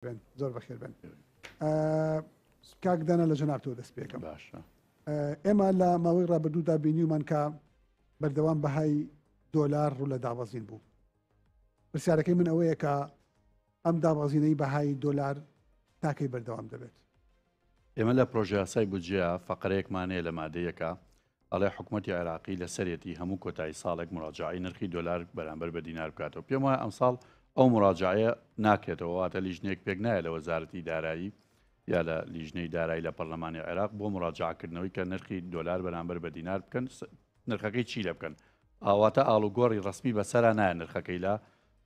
زۆر بەخێر بن. کاک دانا لە جەنابتەوە دەست پێکەم. باشە. ئێمە لە ماوەی ڕابردوودا بینیومان کە بەردەوام بەهای دۆلار ڕوو لە دابەزین بوو. پرسیارەکەی من ئەوەیە کە ئەم دابەزینەی بەهای دۆلار تاکەی بەردەوام دەبێت. ئێمە لە پرۆژه یاسای بودجێە فەقرەیەکمانەیە لە مادەیەکە ئەڵێ حکوومەتی عێراقی لە سەرەتی هەموو کۆتایی ساڵێک مراجعی نرخی دۆلار بەرامبەر بە دینار بکاتەوە. پێم وایە ئەم ساڵ ئەو مراجعەیە ناکرێتەوە، واتە لیژنێک پێک نایە لە وەزارەتی دارایی یا لە لیژنەی دارایی لە پەرلەمانی عێراق بۆ مراجعکردنەوەی کە نرخی دۆلار بەرامبەر بە دینار بکەن، نرخەکەی چی لە بکەن. ئاواتە ئاڵوگۆڕی ڕسمی بەسەرا نایە نرخەکەی لە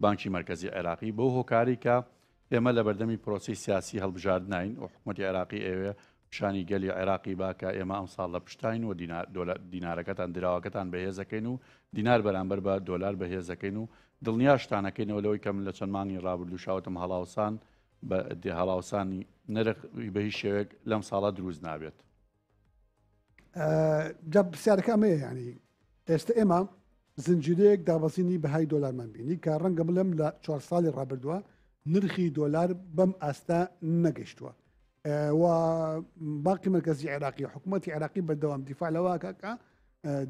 بانکی مرکزی عێراقی بۆ هۆکاری کە ئێمە لە بەردەمی پرۆسی سیاسی هەڵبژاردنین و حکوومەتی عێراقی ئێوێ پیشانی گەلی عێراقی باکە ئێمە ئەم ساڵ لە پشتین و دینارەکەتان دراوەکەتان بەهێزەکەین و دینار بەرامبەر بە دۆلار بەهێزەکەین و دڵنیاشتانەکەینەوە لەوەی کەم لە چەند مانگی ڕابردوو شاوتم هەڵاوسان بە هەڵاوسانی نرخ بە هیچ شێوەیەک لەم ساڵە دروست نابێت. جا پرسیارەکە ئەمەیە، ینی ئێستا ئێمە زنجیرەیەک دابەزینی بەهای دۆلارمان بینی کە ڕەنگە بڵێم لە 4 ساڵی ڕابردووە نرخی دۆلار بەم ئاستا نەگەشتووە و باقی مرکزی عێراقی حکوومەتی عێراقی بەردەوام دیفاع لەوەکە کە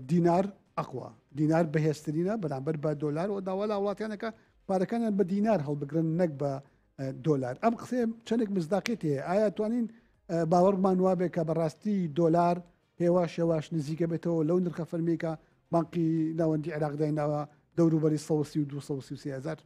دینار ئەقوا، دینار بەهێزترینە بەرامبەر بە دۆلار و داوا لە وڵاتیانەکە پارەکانیان بە دینار هەڵبگرن نەک بە دۆلار. ئەم قسێ چەندێک مزداقیت هەیە، ئایا توانین باوەڕمان وابێ کە بەڕاستی دۆلار هێوا شێواش نزیکە بێتەوە لەو نرخە فەرمیکە بانکی ناوەندی عێراق دایناوە دەوروبەری 132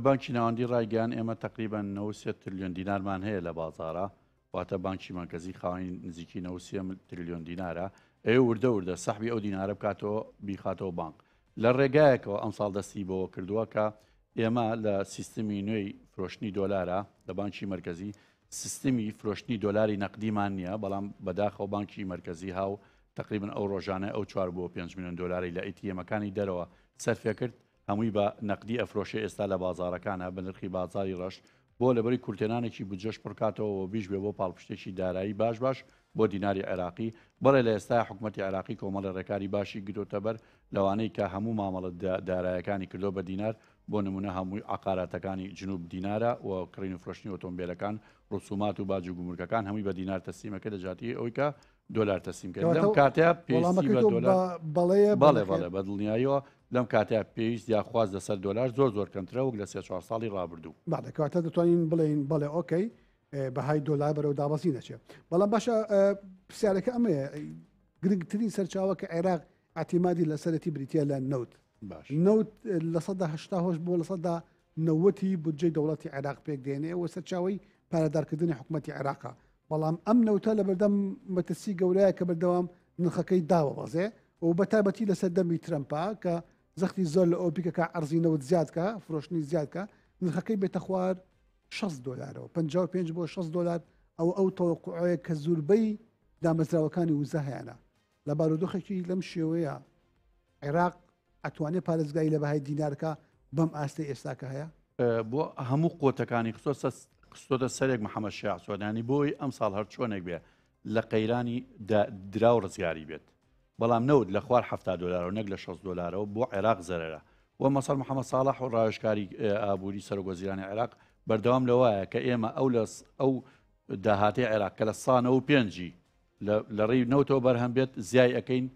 بانکی ناوەندی ڕایگەیان ئێمە تقریبا 93 تریلیۆن دینارمان هەیە لە بازارە، واتە بانکی مرکزی خاوەنی نزیکی 93 تریلیۆن دینارە. ئێوە وردە سەحبی ئەو دینارە بکاتەوە بیخاتەوە بانک. لە ڕێگایەکەوە ئەم ساڵ دەستی بۆ کردووە کە ئێمە لە سیستمی نوێی فرۆشتنی دۆلارە لە بانکی مرکزی سیستمی فرۆشتنی دۆلاری نەقدیمان نییە، بەڵام بەداخەوە بانکی مرکزی هاو تقریبا ئەو ڕۆژانە ئەو 4 بۆ 5 میلیۆن دلاری لە ئیتیەمەکانی دەرەوە سەرفێ کرد، هەمووی بە نەقدی ئەفرۆشی ئێستا لە بازارەکانە بە نرخی بازاری ڕەش بۆ لەبەری کورتێنانێکی بجەش پڕکاتەوە بیش بێ بۆ پاڵپشتێکی دارایی باش بۆ دیناری عێراقی. بەڵێ لە ئێستا حکوومەتی عێراقی کۆمەڵە ڕێکاری باشی گرۆتە بەر لەوانەیە کە هەموو مامەڵە دارایەکانی کردو بە دینار، بۆ نمونە هەمووی عقاراتەکانی جنوب دینارە و کڕین و فرۆشتنی ئۆتۆمبیلەکان ڕسومات و باج و گومرگەکان هەمووی بە دینار تەسلیمەکە دەجاتی ئەوی کە دۆلار تەسلیم کرد. لەم کاتەیە پێویستی بە دۆلار بەڵێ بە دڵنیاییەوە لەم کاتەیە پێویست یاخواز لەسەر دۆلار زۆر کەمترە وەک لە 3-4 ساڵی ڕابردوو. کاتە دەتوانین بڵێن بەڵێ ئۆکەی بەهای دۆلار بەرەو دابەزی نەچێت. بەڵام باشە پرسیارەکە ئەمەیە گرنگترین سەرچاوە کە عێراق ئاعتیمادی لەسەرەتی بریتە لە نەوت لە 1970 بۆ لە 1990 بودجەی دەوڵەتی عێراق پێک دێنێ و سەرچاوی پارەدارکردنی حکوومەتی عێراقا. بەڵام ئەم نەوتە لە بەردەم مەترسی گەورەیە کە بەردەوام نرخەکەی داوە بەزێ و بە تایبەتی لەسەر دەمی ترەمپا کە زەختی زۆر لە ئۆپیکەکە ئەرزی نەوت زیادکە فرۆشتنی زیادکە نرخەکەی بێتە خوار 6 دلارەوە 55 بۆ 6 دلار ئەو تەوەقعەیە کە زوربەی دامەزراوەکانی وزە هەیەە لە بارودۆخێکی لەم شێوەیە عێراق ئەتوانێت پارێزگای لە بەهای دینارکە بەم ئاستی ئێستاکە هەیە بۆ هەموو قۆتەکانی خستۆتە سەرێک محەممەد شیع سوودانی بۆی ئەم ساڵ هەر چۆنێک بێ لە قەیرانی درا و ڕزگاری بێت، بەڵام نەوت لە خوار 70 دلار و نەک لە 6 دلارەوە بۆ عێراق زەرەرە. و مەسەڵ محەممەد ساڵح و ڕاوێژکاری ئابووری سەرۆگۆزیرانی عێراق بەردەوام لەوایە کە ئێمە ئەو داهاتی عێراق کە لە 195 لە ڕێی نەوتەوە بەرهەم بێت زیای ئەەکەین،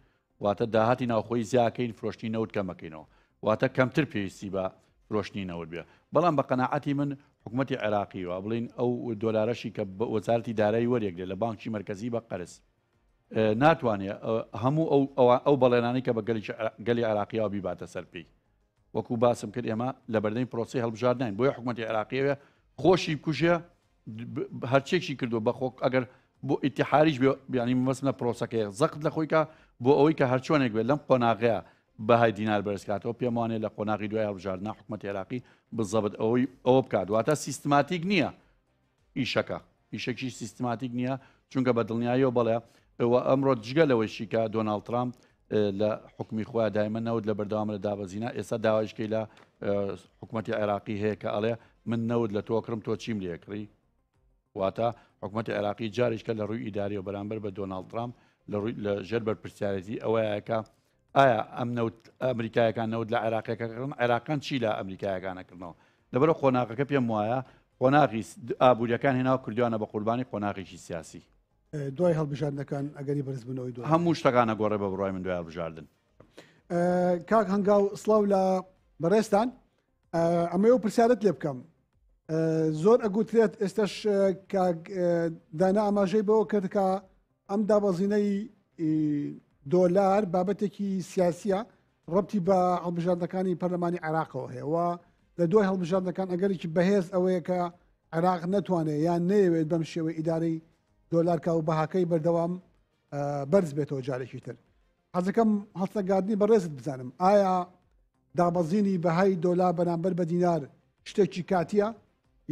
واتە داهاتی ناوخۆی زیاکەین فرۆشتی نەوت کەمەکەینەوە، واتە کەمتر پێویستی بە فرۆشتنی نەوت بێ. بەڵام بە قەناعەتی من حکوومەتی عێراقی و بڵین ئەو دۆلارەشی کە وەزارەتی دارایی وەرێک لێ لە بانکی مرکزی بە قەرز ناتوانێت هەموو ئەو بەڵێنانی کە بە گەلی عێراقیەوە بیباتە سەر پێی. وەکو باسم کرد ئێمە لە بەردەمی پرۆسی هەڵبژاردنین بۆیە حکوومەتی عێراقیەوە خۆشی بکوژە هەرچێکی کردو بەخۆک ئەگەر بۆ ئیتیحاریش بیانی مەسمە پرۆسەکەی زەقت لە خۆیکە بۆ ئەوەی کە هەرچۆنێک بێت لەم قۆناغەیە بەهای دینار بەرزکاتەوە پێم وانێت لە قۆناغی دوای هەڵبژاردنە حکوومەتی عێراقی بزەبت ئەوە بکات، واتە سیستماتیک نییە ئیشەکی سیستماتیک نییە، چونکە بە دڵنیاییەوە بەڵێ ئەمڕۆ جگە لەوەیشی کە دۆناڵد ترامپ لە حکومی خۆیان دایمە نەوت لە بەردەوام لە دابەزینە ئێستا داوایشکەی لە حکوومەتی عێراقی هەیە کە ئەڵێ من نەوت لە تۆکڕم تۆ چیم لێکڕی، واتە حکوومەتی عێراقی جارێککە لە ڕووی ئیداری و بەرامبەر بە دۆناڵد ترامپ لە ژێر بەرپرسیارەتی ئەوەیەکە ئایا ئەم نەوت ئەمریکایەکان نەوت لە عێراقیەکەکردن عێراقان چی لە ئەمریکایەکانەکردنەوە لەبەرە قۆناغەکە پێم وایە قۆناغی ئابوووریەکان هێناوە کردوانە بە قوربانی قۆناغێکی سیاسی دوای هەڵبژاردنەکان ئەگەری بەرزبوونەوەی دو هەموو شتەکانە گۆڕێ بە بڕای من دوای هەڵبژاردن. کاک هەنگاو سڵاو لە بەڕێستان ئەمەوە پرسیارت لێ بکەم زۆر ئەگوترێت ئێستش دانا ئاماژەی بەوە کرد کە ئەم دابەزینەی دۆلار بابەتێکی سیاسیە ڕەبتی بە هەڵبژاردنەکانی پەرلەمانی عێراقەوە هەیە و لە دوای هەڵبژاردنەکان ئەگەرێکی بەهێز ئەوەیە کە عێراق نەتوانێت یان نەیەوێت بەم شێوەی ئیدارەی دۆلار کا و بەهاکەی بەردەوام بەرز بێتەوە جارێکی تر حەزەکەم هەڵسەگاردنی بەڕێزت بزانم ئایا دابەزینی بەهای دۆلار بەرامبەر بە دینار شتێکی کاتیە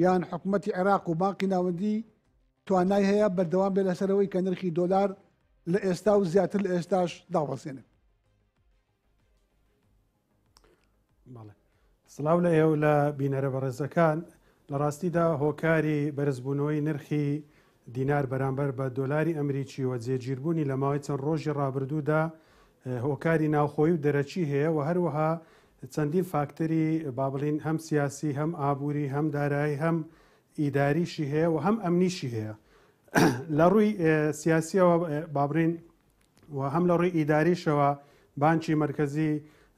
یان حکوومەتی عێراق و باقی ناوەندی توانای هەیە بەردەوام بێ لەسەرەوەی کە نرخی دۆلار لە ئێستا و زیاتر لە ئێستاش داوەسێنێت. سڵاو لە ئێوە لە بینەرە بەڕێزەکان لە ڕاستیدا هۆکاری بەرزبوونەوەی نرخی دینار بەرامبەر بە دۆلاری ئەمریکی و جێگیربوونی لە ماوەی چەند ڕۆژی ڕابردوودا هۆکاری ناوخۆی و دەرەچی هەیە و هەروەها چەندین فاکتەری با بڵین هەم سیاسی هەم ئابووری هەم دارایی هەم ئیداریشی هەیە و هەم ئەمنیشی هەیە لە ڕووی سیاسیەوە بابرین و هەم لە ڕووی ئیداریشەوە بانکی مرکزی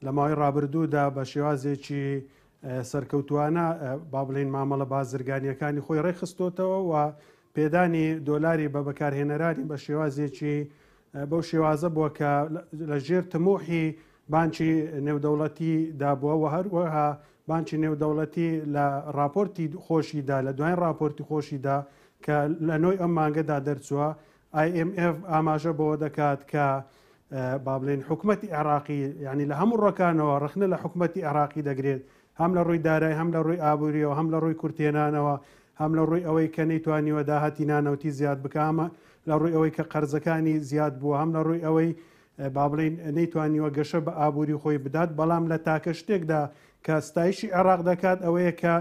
لە ماوەی ڕابردوودا بە شێوازێکی سەرکەوتوانە با بڵین مامەڵە بازرگانیەکانی خۆی ڕێخستۆتەوە و پێدانی دۆلاری بە بەکارهێنەرانی بە شێوازێکی بەو شێوازە بووە کە لە ژێر تموحی بانکی نێودەوڵەتی دابووە و هەروەها بانکی نێودەوڵەتی لە راپۆرتی خۆشیدا لە دوایین راپۆرتی خۆشیدا کە لە نۆی ئەم مانگەدا دەرچووە IMF ئاماژە بەوە دەکات کە با بڵێن حکوومەتی عێراقی یعنی لە هەموو ڕۆکانەوە ڕخنە لە حکوومەتی عێراقی دەگرێت هەم لە ڕووی دارایی هەم لە ڕووی ئابووریەوە هەم لە ڕووی کورتێنانەوە هەم لە ڕووی ئەوەی کە نەیتوانیوە داهاتی نانەوتی زیاد بکامە لە ڕووی ئەوەی کە قەرزەکانی زیاد بووە هەم لە ڕووی ئەوەی با بڵین نەیتوانیوە گەشە بە ئابووری خۆی بدات بەڵام لە تاکە شتێکدا کە ستایشی عێراق دەکات ئەوەیە کە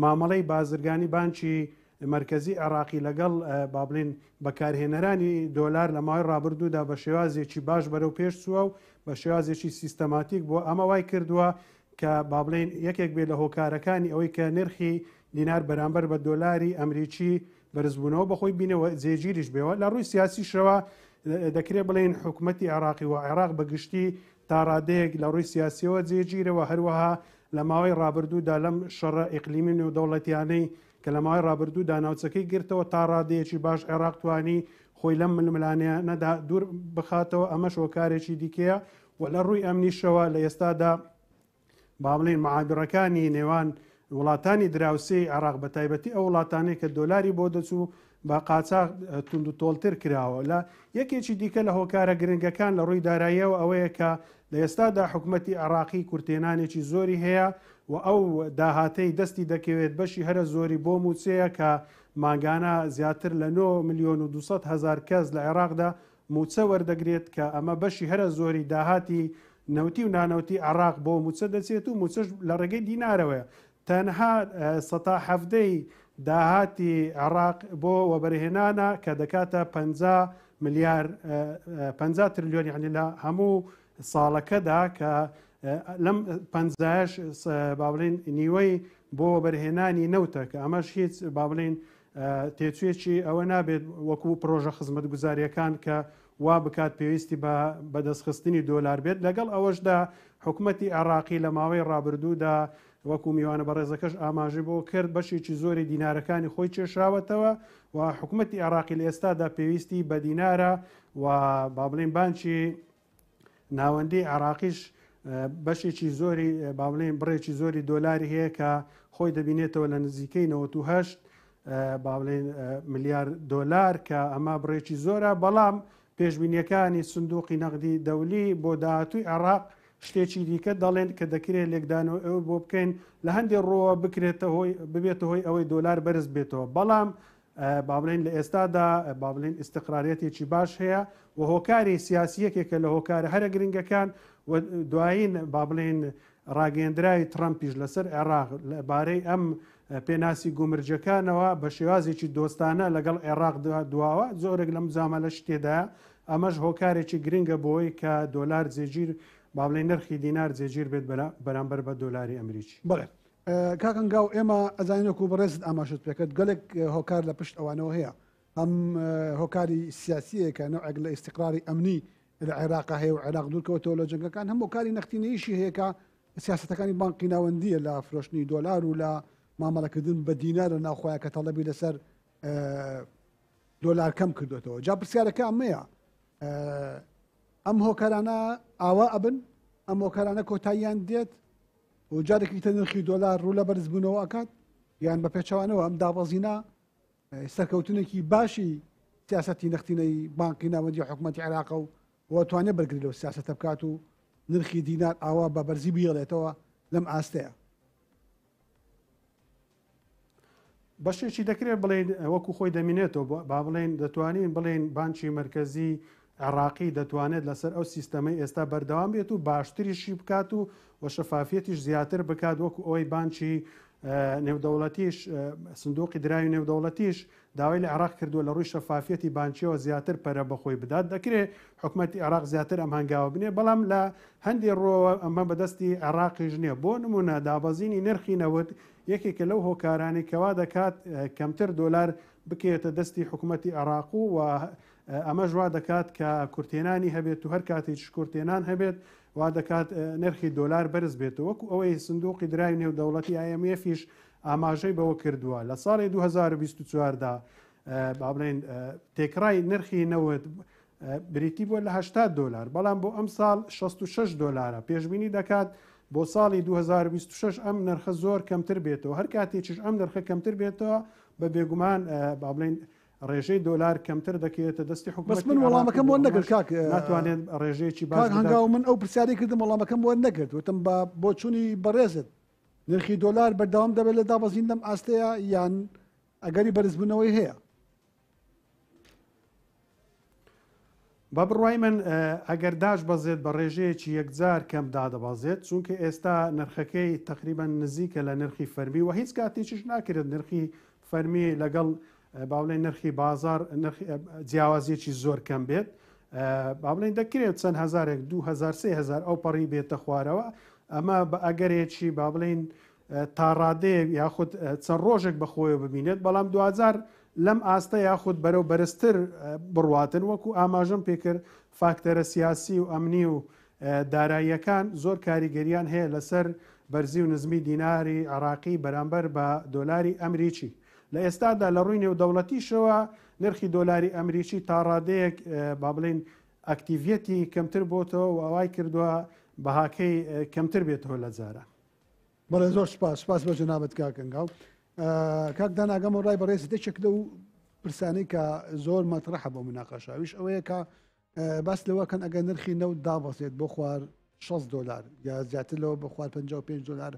مامەڵەی بازرگانی بانکی مرکزی عێراقی لەگەڵ با بڵین بەکارهێنەرانی دۆلار لە ماوەی ڕابردوودا بە شێوازێکی باش بەرەو پێش چووە و بە شێوازێکی سیستەماتیک بۆ ئەمە وای کردووە کە با بڵین یەکێک بێت لە هۆکارەکانی ئەوەی کە نرخی دینار بەرامبەر بە دۆلاری ئەمریکی بەرزبوونەوە بەخۆی بینەوە جێگیریش بێەوە لە ڕووی سیاسیشەوە دەکرێت بڵێن حکوومەتی عێراقی و عێراق بەگشتی تا ڕادەیەک لە ڕووی سیاسیەوە جێگیرەوە هەروەها لە ماوەی ڕابردوودا لەم شەڕە ئیقلیمی و دەوڵەتیانەی کە لە ماوەی ڕابردوودا ناوچەکەی گرتەوە تا ڕادەیەکی باش عێراق توانی خۆی لەم ململانیانەدا دوور بخاتەوە ئەمەش هۆکارێکی دیکەیە و لە ڕووی ئەمنیشەوە لە ئێستادا با بڵێن معابرەکانی نێوان وڵاتانی دراوسێی عێراق بە تایبەتی ئەو وڵاتانەی کە دۆلاری بۆ دەچوو بە قاچاق تونند و تۆڵتر کراوە لە یەکێکی دیکە لە هۆکارە گرنگەکان لە ڕووی داراییەوە ئەوەیە کە لە ئێستادا حکوومەتی عێراقی کورتێنانێکی زۆری هەیە و ئەو داهاتەی دەستی دەکەوێت بەشی هەرە زۆری بۆ موچەیە کە ماگانە زیاتر لە 9,200,000 کەس لە عێراقدا موچە وەردەگرێت کە ئەمە بەشی هەرە زۆری داهاتی نەوتی و نانەوتی عێراق بۆ موچە دەچێت و موچەش لە ڕێگەی دینارەوەیە تەنها 170 داهاتی عێراق بۆ وەبەرهێنانە کە دەکاتە 50 تریلیۆن یعنی لە هەموو ساڵەکەدا کە لەم 50 با بڵین نیوەی بۆ وەبەرهێنانی نەوتە کە ئەمەش هیچ با بڵین تێچوێکی ئەوە نابێت وەکو پرۆژە خزمەتگوزاریەکان کە وا بکات پێویستی بە بەدەستخستنی دۆلار بێت لەگەڵ ئەوەشدا حکوومەتی عێراقی لە ماوەی ڕابردوودا وەکو میوانە بەڕێزەکەش ئاماژی بۆ کرد بەشێکی زۆری دینارەکانی خۆی کێشراوەتەوە و حکوومەتی عێراقی لە ئێستادا پێویستی بە دینارە و با بڵین بانکی ناوەندی عێراقیش بەشێکی زۆری با بڵین بڕێکی زۆری دۆلاری هەیە کە خۆی دەبینێتەوە لە نزیکەی 98 با بڵین ملیار دۆلار کە ئەمە بڕێکی زۆرە بەڵام پێشبینیەکانی سندوقی نەقدی دەولی بۆ داهاتووی عێراق شتێکی دیکە دەڵێن کە دەکرێت لێکدانەوە ئەو بۆ بکەین لە هەندێک ڕۆوە ببێتە هۆی ئەوەی دۆلار بەرز بێتەوە بەڵام با بڵین لە ئێستادا با بڵین ئیستقرارەتێکی باش هەیە و هۆکاری سیاسیەکێکە لە هۆکارە هەرە گرنگەکان و دوایین با بڵین ڕاگەندراوی ترامپیش لەسەر عێراق لەبارەی ئەم پێناسی گومرجەکانەوە بە شێوازێکی دۆستانە لەگەڵ عێراق دواوە زۆرێک لەم زامە لە شتێدا ئەمەش هۆکارێکی گرنگە بۆی کە دۆلار جێگیر با بڵێن نرخی دینار جێگیر بێت بەرامبەر بە دۆلاری ئەمریکی. بڵێ کاکەنگاو ئێمە ئەزانینەکو بەڕێزت ئاماژت پێکرد گەلێک هۆکار لە پشت ئەوانەوە هەیە هەم هۆکاری سیاسیەکە نوعێک لە ئیستقراری ئەمنی لە عێراق هەیە و عێراق دوورکەوتەوە لە جەنگەکان هەم هۆکاری نەختینەیشی هەیەکە سیاستەکانی بانقی ناوەندیە لە فرۆشتنی دۆلار و لە مامەڵەکردن بە دینار لە ناوخۆیە کە تەڵەبی لەسەر دۆلار کەم کردوێتەوە جا پرسیارەکە ئەمەیە ئەم هۆکارانە ئاوا ئەبن ئەم هۆکارانە کۆتاییان دێت و جارێکی تە نرخی دۆلار ڕوو لە بەرزبوونەوە ئەکات یان بە پێچەوانەوە ئەم دابەزینە سەرکەوتنێکی باشی سیاسەتی نەختینەی بانقی ناوەندی حکوومەتی عێراق و وەتوانێت بەرگری لەو سیاسەتە بکات و نرخی دینار ئاوا بە بەرزی بیڵێتەوە لەم ئاستەیە بەشێکی دەکرێت بڵێن وەکو خۆی دەمینێتەوە با بڵێن دەتوانین بڵێن بانکی مرکزی عێراقی دەتوانێت لەسەر ئەو سیستەمەی ئێستا بەردەوام بێت و باشتریشی بکات و شەفافیەتیش زیاتر بکات وەکو ئەوەی بانکی نێودەوڵەتیش سندوقی دراوی نێودەوڵەتیش داوای لە عێراق کردووە لە ڕووی شەفافیەتی بانکیەوە زیاتر پەرە بەخۆی بدات دەکرێت حکوومەتی عێراق زیاتر ئەم هەنگاوە بنێ بەڵام لە هەندێک ڕۆوە ئەمە بەدەستی عێراقیش نییە بۆ نمونە دابەزینی نرخی نەوت یەکێکە لەو هۆکارانی کەوا دەکات کەمتر دۆلار بکێتە دەستی حکوومەتی عێراق و ئەمە ژوا دەکات کە کورتێنانی هەبێت و هەر کاتێک کورتێنان هەبێت وا دەکات نرخی دۆلار بەرز بێت وەکو ئەوەی سندوقی دراوی نێودەوڵەتی IMFیش ئاماژەی بەوە کردووە لە ساڵی 2024دا با بڵێن تێکڕای نرخی نەوت بریتی بووە لە 80 دلار بەڵام بۆ ئەم ساڵ 66 دلارە پێشبینی دەکات بۆ ساڵی 2026 ئەم نرخە زۆر کەمتر بێتەوە هەر کاتێکیش ئەم نرخە کەمتر بێتەوە بە بێگومان با بڵێن ڕێژەی دۆلار کەمتر دەکەوێتە دەستی حکومەت بەس من وەڵامەکەم بۆ نەگرت کاک ناتوانێت ڕێژەیەکی باش هەنگاو من ئەو پرسیاری کردم وەڵامەکەم بۆ نەگرت وتم بۆ چوونی بەڕێزت نرخی دۆلار بەردەوام دەبێت لە دابەزین لەم ئاستەیە یان ئەگەری بەرزبوونەوەی هەیە بە بڕوای من ئەگەر داش بەزێت بە ڕێژەیەکی یەکجار کەم دادەبازێت چونکە ئێستا نرخەکەی تقریبان نزیکە لە نرخی فەرمی و هیچ کاتێکیش ناکرێت نرخی فەرمی لەگەڵ باڵێن نرخی بازار جیاوازیەکی زۆر کەم بێت با بڵێن دەکرێت چەند هزارێک 2000 ئەو پەڕی بێتە خوارەوە ئەمە بە ئەگەرێکی با بڵێن تا ڕادەیە یاخود چەند ڕۆژێک بەخۆیە ببینێت بەڵام 2000 لەم ئاستە یاخود بەرەو بەرزتر بڕواتن وەکو ئاماژەم پێکرد فاکتەرە سیاسی و ئەمنی و داراییەکان زۆر کاریگەریان هەیە لەسەر بەرزی و نزمی دیناری عێراقی بەرامبەر بە دۆلاری ئەمریکی لە ئێستادا لە ڕووی نێودەوڵەتیشەوە نرخی دۆلاری ئەمریکی تا ڕادەیەک با بڵێن ئەکتیڤەتی کەمتر بۆتەوە و ئەوای کردووە بەهاکەی کەمتر بێتەوە لە جارە بەڵێ زۆر سپاس بە جەنابەت کاکەنگاو کاک داناگەم و ڕای بەڕێز دەچێک لەو پرسانەی کە زۆر مەترەحە بۆ مناقەشاویش ئەوەیە کە باس لەوەکەن ئەگەر نرخی نەوت دابەزێت بۆ خوار 6 دلار یا زیاتر لەوە بە خوار 55 دلار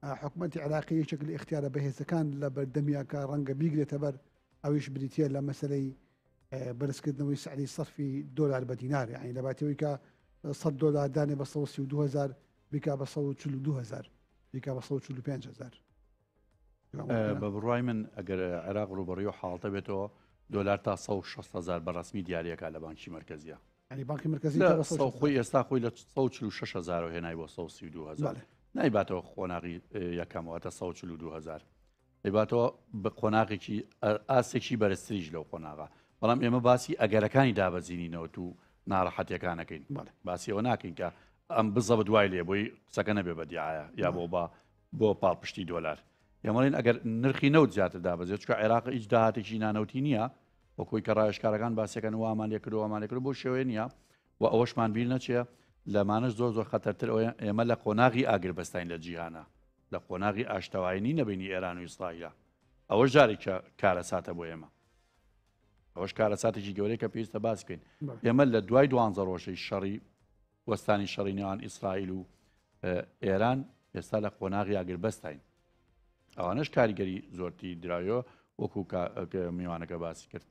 حکوومەتی عێراقی یەکێک لە اختیارە بەهێزەکان لە بەردەمیاکە ڕەنگە بیگرێتە بەر ئەویش بریتە لە مەسلەی بەرزکردنەوەی سعری سەرفی دۆلار بە دینار یعنی لە باتەوەی کە 100 دلار دانێ بە 132,000 بیکا بە 142,000 بیکا بە 145,000 بە بڕوای من ئەگەر عێراق ڕوبەڕی و حاڵتە بێتەوە دۆلار تا 160,000 بەڕسمی دیارەکە لە بانکی مرکزیە ینی بانکی مرکزی خۆی ئێستا خۆی لە 146,000 هێنای بۆ 132,000 نایباتەوە خۆناغی یەکەمەوەتە 142,000 دەیباتەوە بە قۆناغێکی ئاسێکی بەرزتریش لەو قۆناغا بەڵام ئێمە باسی ئەگەرەکانی دابەزینینەوە و ناڕەحەتیەکانەکەین باسی ئەوە ناکەین کە ئەم بزە بە دوای لێ بۆی قسەکە نەبێ بەدیعاە یا بۆ پاڵپشتی دۆلار ئێمەڵین ئەگەر نرخی نەوت زیاتر دابەزێت چکە عێراق هیچ داهاتێکی نانەوتی نییە وەکۆی کە ڕایشکارەکان باسیەکەن وامان لێکردەوەمانێکرد بۆ شێوەیە نییە و ئەوەشمان بیر نەچێ لەمانش زۆر خەتەرتر ئێمە لە قۆناغی ئاگربەستین لە جیهانە لە قۆناغی ئاشتەوایانی نەبینی ئێران و ئیسرائیلە ئەوەش جارێکە کارەساتە بۆ ئێمە ئەوەش کارەساتێکی گەورەی کە پێویستە باس بکەین ئێمە لە دوای 12 ڕۆژەی شەڕی وەستانی شەڕی نێوان ئیسرائیل و ئێران ئێستا لە قۆناغی ئاگربەستین ئەوانش کاریگەری زۆرتی درایەوە وەکو میوانەکە باسی کرد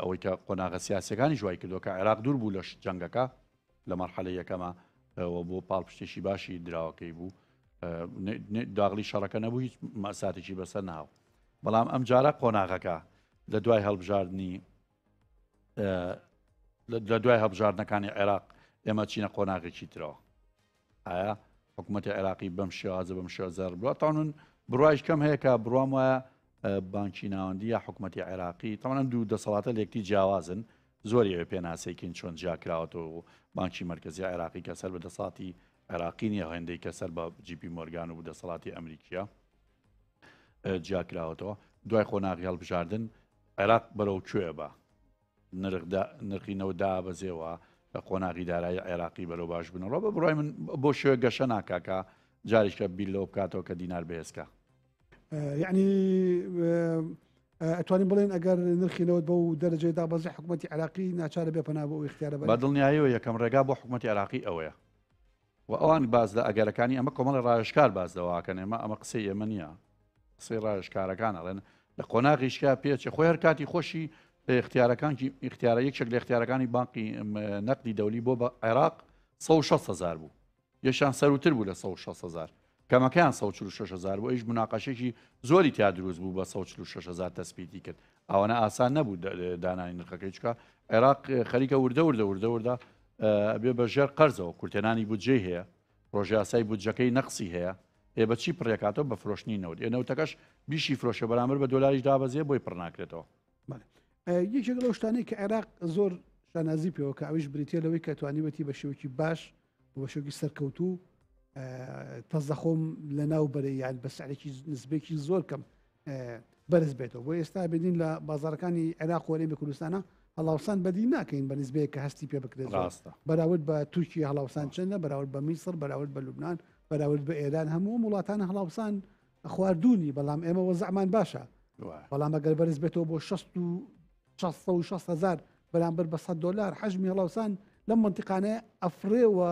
ئەوەی کە قۆناغە سیاسەکانی ژوای کردو کە عێراق دوور بوو لە جەنگەکە لە مەرحەلە یەکەمە بۆ پاڵپشتێکی باشی دراوەکەی بوو داغلی شەڕەکە نەبوو هیچ مەساتێکی بەسەر ناو بەڵام ئەم جارە قۆناغەکە لە دوای هەڵبژاردننی لە دوای هەڵبژاردنەکانی عێراق ئێمە چینە قۆناغێکی ترەوە ئایا حکوومەتی عێراقی بەم شێوازە بەم شێوە زەر بووە تاون بڕایش کەم هەیە کە بڕوام وایە بانکی ناوەندی یا حکوومەتی عێراقی تەمەەن دوو دەسەڵاتە لێکتی جیاوازن زۆریەوە پێناسێکین چۆن جیاکراوەتەوە بانکی مرکزی عێراقی کە سەر بە دەسەڵاتی عێراقی نیە هێندەی کە سەر بە جیپی مۆرگان و دەسەڵاتی ئەمریکیە جیاکراوەتەوە دوای خۆناغی هەڵبژاردن عێراق بەرەو کوێ بە نرخی نەوەدا بەزێەوە لە قۆناغی دارایی عێراقی بەرەو باش بنەڕۆ بە بڕای من بۆ شوێ گەشە ناکاکە جاریشکە بیل لەوە بکاتەوە کە دینار بەهێزکە یعنی ئەتوانین بڵێن ئەگەر نرخینەوە بەو دەرەجەی دابەزی حکوومەتی عراقی ناچارە بێ پەنا بۆ اختیارە بە دڵنیاییەوە یەکەم ڕێگا بۆ حکوومەتی عراقی ئەوەیە و ئەوان باز لە ئەگەرەکانی ئەمە کۆمەڵی ڕایشکار باز دەواکەن ئەمە قسەی ئێمە نییە قسەی ڕایشکارەکان ئەڵێن لە قۆناغیشکا پێچێ خۆی هەر کاتی خۆشی اختیارە یەکێک لە اختیارەکانی بانقی نەقدی دەولی بۆ بە عێراق 1600 بوو یەشان سەروتر بوو لە 1600 کەمەکەیان 1600 بوو ئەیش مناقەشێکی زۆری تیا دروست بوو بە 1600 تەسبیتی کرد ئەوەنە ئاسان نەبوو دانانی نرخەکەی چکە عێراق خەریکە وردە بێ بەژێر قەرزەوە کورتێنانی بودجێ هەیە ڕۆژە یاسای بودجەکەی نەقسی هەیە ئێ بەچی پڕێکاتەوە بە فرۆشتنی نەوت ئێنەوتەکەش بیشی فرۆشە بەرامبەر بە دۆلاریش دابەزیێ بۆی پڕ ناکرێتەوە یەکێک لەو شتانەی کە عێراق زۆر شانازی پێوە کە ئەویش بریتە لەوەی کە توانیوەتی بە شێوکی باش بە شێوکی سەرکەوتوو تەزەخۆم لە ناو بەرەی یان بە سعرێکی نسبێکی زۆر کەم بەرز بێتەوە بۆ ئێستا ببین لە بازارەکانی عێراق و هەرێمی کوردستانە هەڵاوسان بەدی ناکەین بە نسبەیە کە هەستی پێ بکرێت بەراورد بە تورکیا هەڵاوسان چەندە بەراورد بە میسر بەراورد بە لوبناان بەراورد بە ئێران هەموو وڵاتانە هەڵاوسان خواردوونی بەڵام ئێمە وەزعمان باشە بەڵام ئەگەر بەرز بێتەوە بۆ 600,000 بەرامبەر بە $100 حەجمی هەڵاوسان لەم منتیقانەیە ئەفرێەوە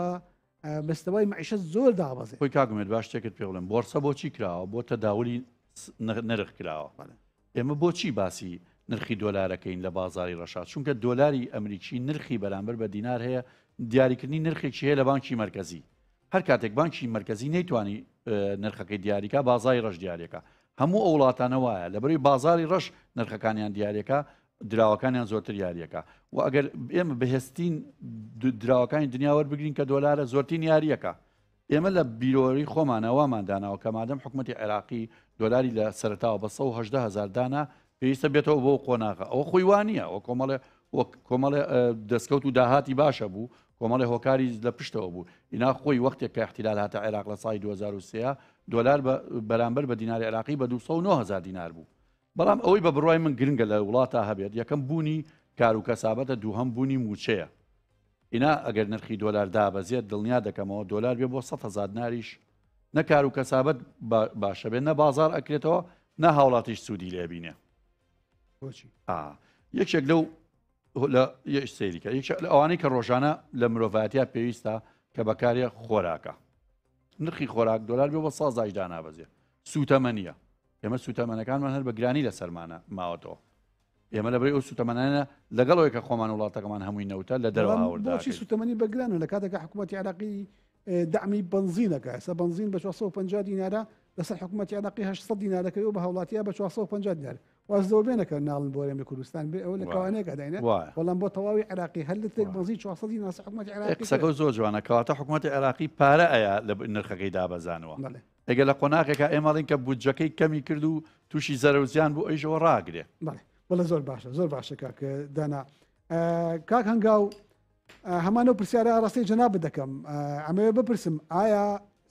مستەوای معیشت زۆر دابەزێ خۆی کاگومێت باش شتێکت پێ بڵێم بۆرسە بۆچی کراوە بۆ تەداولی نرخ کراوە ئێمە بۆچی باسی نرخی دۆلارەکەین لە بازاری ڕەشاد چونکە دۆلاری ئەمریکی نرخی بەرامبەر بە دینار هەیە دیاریکردنی نرخێکی هەیە لە بانکی مرکزی هەر کاتێک بانکی مرکزی نەیتوانی نرخەکەی دیاریکە بازاری ڕەش دیارەکە هەموو ئەو وڵاتانە وایە لەبەروی بازاری ڕەش نرخەکانیان دیارەکە دراوەکانیان زۆرتر یاریەکە و ئەگەر ئێمە بەهێستین دراوەکانی دنیا وەربگرین کە دۆلارە زۆرترین یاریەکە ئێمە لە بیرۆری خۆمانەوەمان داناوە کە مادەم حکوومەتی عێراقی دۆلاری لە سەرتاوە بە 180,000 دانا پێویستە بێتەوە بۆ قۆناغە ئەوە خۆی وانە ئەو کۆمەڵێ دەستکەوت و داهاتی باشە بوو کۆمەڵی هۆکاری لە پشتەوە بوو ئینا خۆی وەختێک کە احتیلال هاتە عێراق لە ساڵی 2023 دۆلار بەرامبەر بە دیناری عێراقی بە 209,000 دینار بوو بەڵام ئەوەی بە بڕای من گرنگە لە وڵاتە هەبێت یەکەم بوونی کار و کەسابەتە دووهەم بوونی موچەیە ئینا ئەگەر نرخی دۆلار دابەزێت دڵنیا دەکەمەوە دۆلار بێ بۆ 100,000 ناریش نە کار و کەسابەت باشە بێت نە بازار ئەکرێتەوە نە هاوڵاتیش سوودی لێبینێ یەکێک لەو سریکە ئەوانەی کە ڕۆژانە لە مرۆڤایەتیا پێویستە کە بەکارێ خۆراکە نرخی خۆراک دۆلار بێ بە سازایش دانابەزێ سوتەمە نیە ئێمە سوتەمەنەکانمان هەر بە گرانی لە سەرمانە ماوەتەوە ئێمە لەبەر ئەو سوتەمەانە لەگەڵەوەی کە خۆمان وڵاتەکەمان هەمووی نەوتە لە دەرەوە هاورداچی سوتەمەنی بەگرانە لە کاتێکە حکوومەتی عێراقی دعمی بنزینەکە ئێستا بنزین بە 450 دینارە لەسەر حکوومەتی عێراقی 800 دینارەکەی و بە هەوڵاتیە بە 450 دینار واز زۆربێنەکە ناڵن بۆ هەرێمی کوردستان بێ ئەوە لە کەوانەیەکە داینە بەڵام بۆ تەواوی عێراقی هەر لە تێک بنزین 400 دینار حکوومەتی عێراقی قسەکە زۆر جوانە کەواتە حکوومەتی عێراقی پارە ئەیە لە نرخەکەی دابەزانەوە ئەگەر لە قۆناغێکە ئێمەڵین کە بودجەکەی کەمی کرد و تووشی زەرەوزیان بۆ ئەیشەوە ڕاگرێ بەڵێ زۆر باشە زۆر باشە کاک دانا کاک هەنگاو هەمانە پرسیارە ڕاستی جەناب دەکەم ئەمەوێ بپرسم ئایا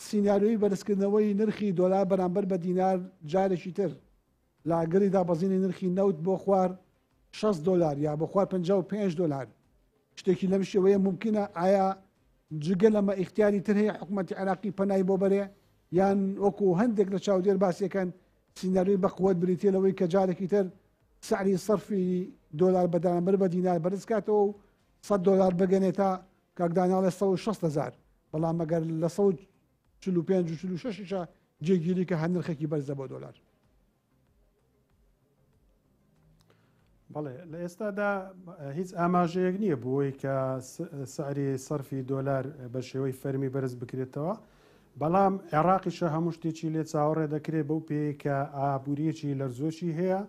سیناریۆی بەرزکردنەوەی نرخی دۆلار بەرامبەر بە دینار جارێکی تر لاگەری دابەزینی نرخی نەوت بۆ خوار $6 یا بۆ خوار $55 شتێکی لەم شێوەیە ممکنە ئایا جگە لەمە ئیختیاری تر هەیە حکوومەتی عێراقی پەنای بۆ بەرێ یان وەکو هەندێک لە چاودێر باسیەکەن سیناریۆی بەقوت بریتێلەوەی کە جارێکی تر سعری صرفی دۆلار بەرامبەر بە دینار بەرز کاتەوە و $100 بگەنێتە کاکداناڵە 160,000 بەڵام ئەگەر لە 145 و 46 جێگیری کە هەر نرخێکی بەرزە بۆ دۆلار بەڵێ لە ئێستادا هیچ ئاماژەیەک نییە بۆی کە سعری سەرفی دۆلار بە شێوەی فەرمی بەرز بکرێتەوە بەڵام عێراقیشە هەموو شتێکی لێ چاوەڕێ دەکرێت بەو پێی کە ئابوووریەکی لەرزۆشی هەیە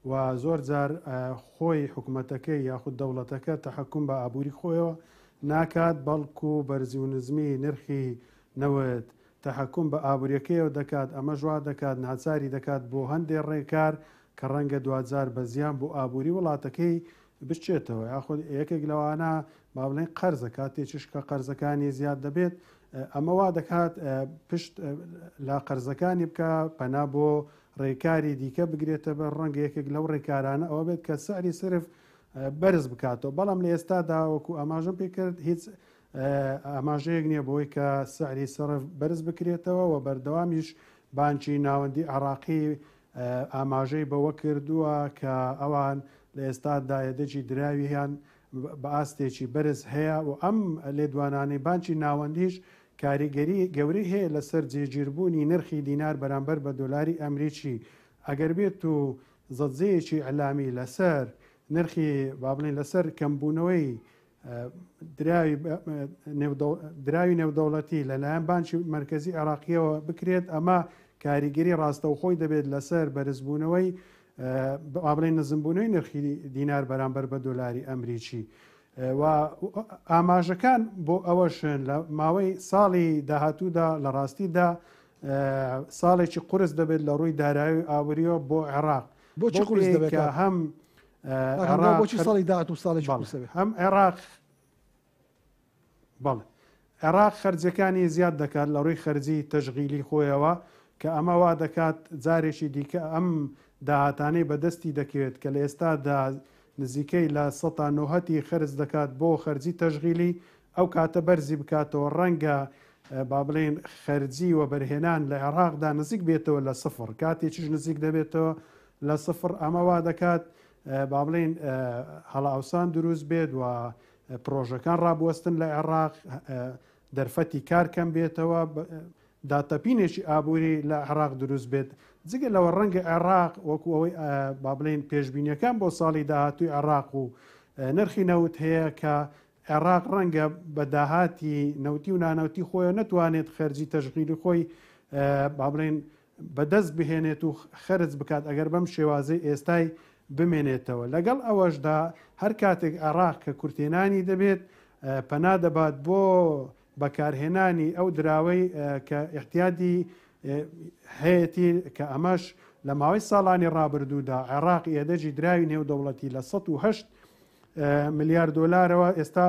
و زۆر جار خۆی حکوومەتەکەی یاخود دەوڵەتەکە تەحکوم بە ئابووری خۆیەوە ناکات بەڵکو بەرزی و نزمی نرخی نەوت تەحکم بە ئابوووریەکەیەوە دەکات ئەمە ژوا دەکات ناچاری دەکات بۆ هەندێک ڕێکار کە ڕەنگە دوجار بە زیان بۆ ئابووری وڵاتەکەی بچێتەوە یاخود یەکێک لەوانە با بڵێن قەرزە کاتێکیش کە قەرزەکانی زیاد دەبێت ئەمە وا دەکات پشت لە قەرزەکانی بکە پەنا بۆ ڕێکاری دیکە بگرێتە بە ڕەنگە یەکێک لەو ڕێکارانە ئەوە بێت کە سەری سرف بەرز بکاتەوە بەڵام لە ئێستادا وەکو ئاماژەم پێکرد هیچ ئاماژەیەک نییە بۆی کە سەری سرف بەرز بکرێتەوە و بەردەوامیش بانکی ناوەندی عراقی ئاماژەی بەوە کردووە کە ئەوان لە ئێستادا یەدەجی دراوییان بە ئاستێکی بەرز هەیە و ئەم لێدوانانی بانکی ناوەندیش کاریگەری گەوری هەیە لەسەر جێگیربوونی نرخی دینار بەرامبەر بە دۆلاری ئەمریکی ئەگەر بێت و زەجزەیەکی ئەلامی لەسەر نرخی با بڵێن لەسەر کەمبوونەوەی دراوی نێودەوڵەتی لەلایەن بانکی مرکزی عراقیەوە بکرێت ئەمە کاریگەری ڕاستەوخۆی دەبێت لەسەر بەرزبوونەوەی با بڵێن نزمبوونەوەی نرخی دینار بەرامبەر بە دۆلاری ئەمریکی و ئاماژەکان بۆ ئەوەشن لە ماوەی ساڵی داهاتوودا لە ڕاستیدا ساڵێکی قرس دەبێت لە ڕووی دارایی ئابووریەوە بۆ عێراق بۆچی قرس دەبێت هەم بۆچی ساڵی داهاتوو ساڵێکی قورس دەبێت هەم عێراق بەڵێ عێراق خەرجەکانی زیاد دەکات لە ڕووی خەرجی تەشغیلی خۆیەوە کە ئەمە وا دەکات جارێکی دیکە ئەم داهاتانەی بەدەستی دەکەوێت کە لە ئێستادا نزیکەی لە 90 خرج دەکات بۆ خەرجی تەشغیلی ئەو کاتە بەرزی بکاتەوە ڕەنگە با بڵێن خەرجی و بەرهێنان لە عێراقدا نزیک بێتەوە لە سفر کاتێکیش نزیک دەبێتەوە لە سفر ئەمە وا دەکات با بڵێن هەڵاوسان دروست بێت و پرۆژەکان ڕابوەستن لە عێراق دەرفەتی کار کەم بێتەوە داتەپینێکی ئابووری لە عێراق دروست بێت جگە لەوە ڕەنگە عێراق وەکو ئەوەی با بڵێن پێشبینیەکان بۆ ساڵی داهاتووی عێراق و نرخی نەوت هەیە کە عێراق ڕەنگە بە داهاتی نەوتی و نانەوتی خۆی نەتوانێت خەرجی تەشغیلی خۆی با بڵێن بەدەست بهێنێت و خەرج بکات ئەگەر بەم شێوازەی ئێستای بمێنێتەوە لەگەڵ ئەوەشدا هەر کاتێک عێراق کە کورتێنانی دەبێت پەنا دەبات بۆ بەکارهێنانی ئەو دراوەی کە احتیاجی هەیەی کە ئەمەش لە ماوەی ساڵانی ڕابردوودا عێراق ئێدەجی دراوی نێودەوڵەتی لە 108 ملیار دۆلارەوە ئێستا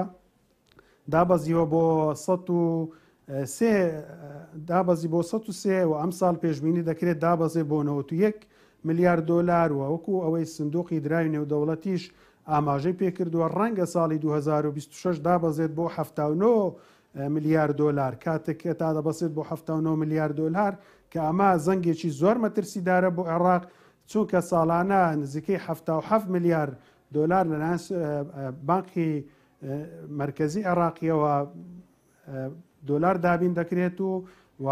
دابەزیوە بۆ 103 دابەزی بۆ 103 و ئەم ساڵ پێشبینی دەکرێت دابەزێ بۆ 91 ملیار دۆلار و وەکو ئەوەی سندوقی دراوی نێودەوڵەتیش ئاماژەی پێکردووە ڕەنگە ساڵی 2026 دابەزێت بۆ 79 ملیار دۆلار کاتێک تا دەبەسێت بۆ 79 ملیار دۆلار کە ئەمە زەنگێکی زۆر مەترسیدارە بۆ عێراق چونکە ساڵانە نزیکەی 77 ملیار دۆلار لەلایەن بانکی مرکزی عێراقیەوە دۆلار دابین دەکرێت و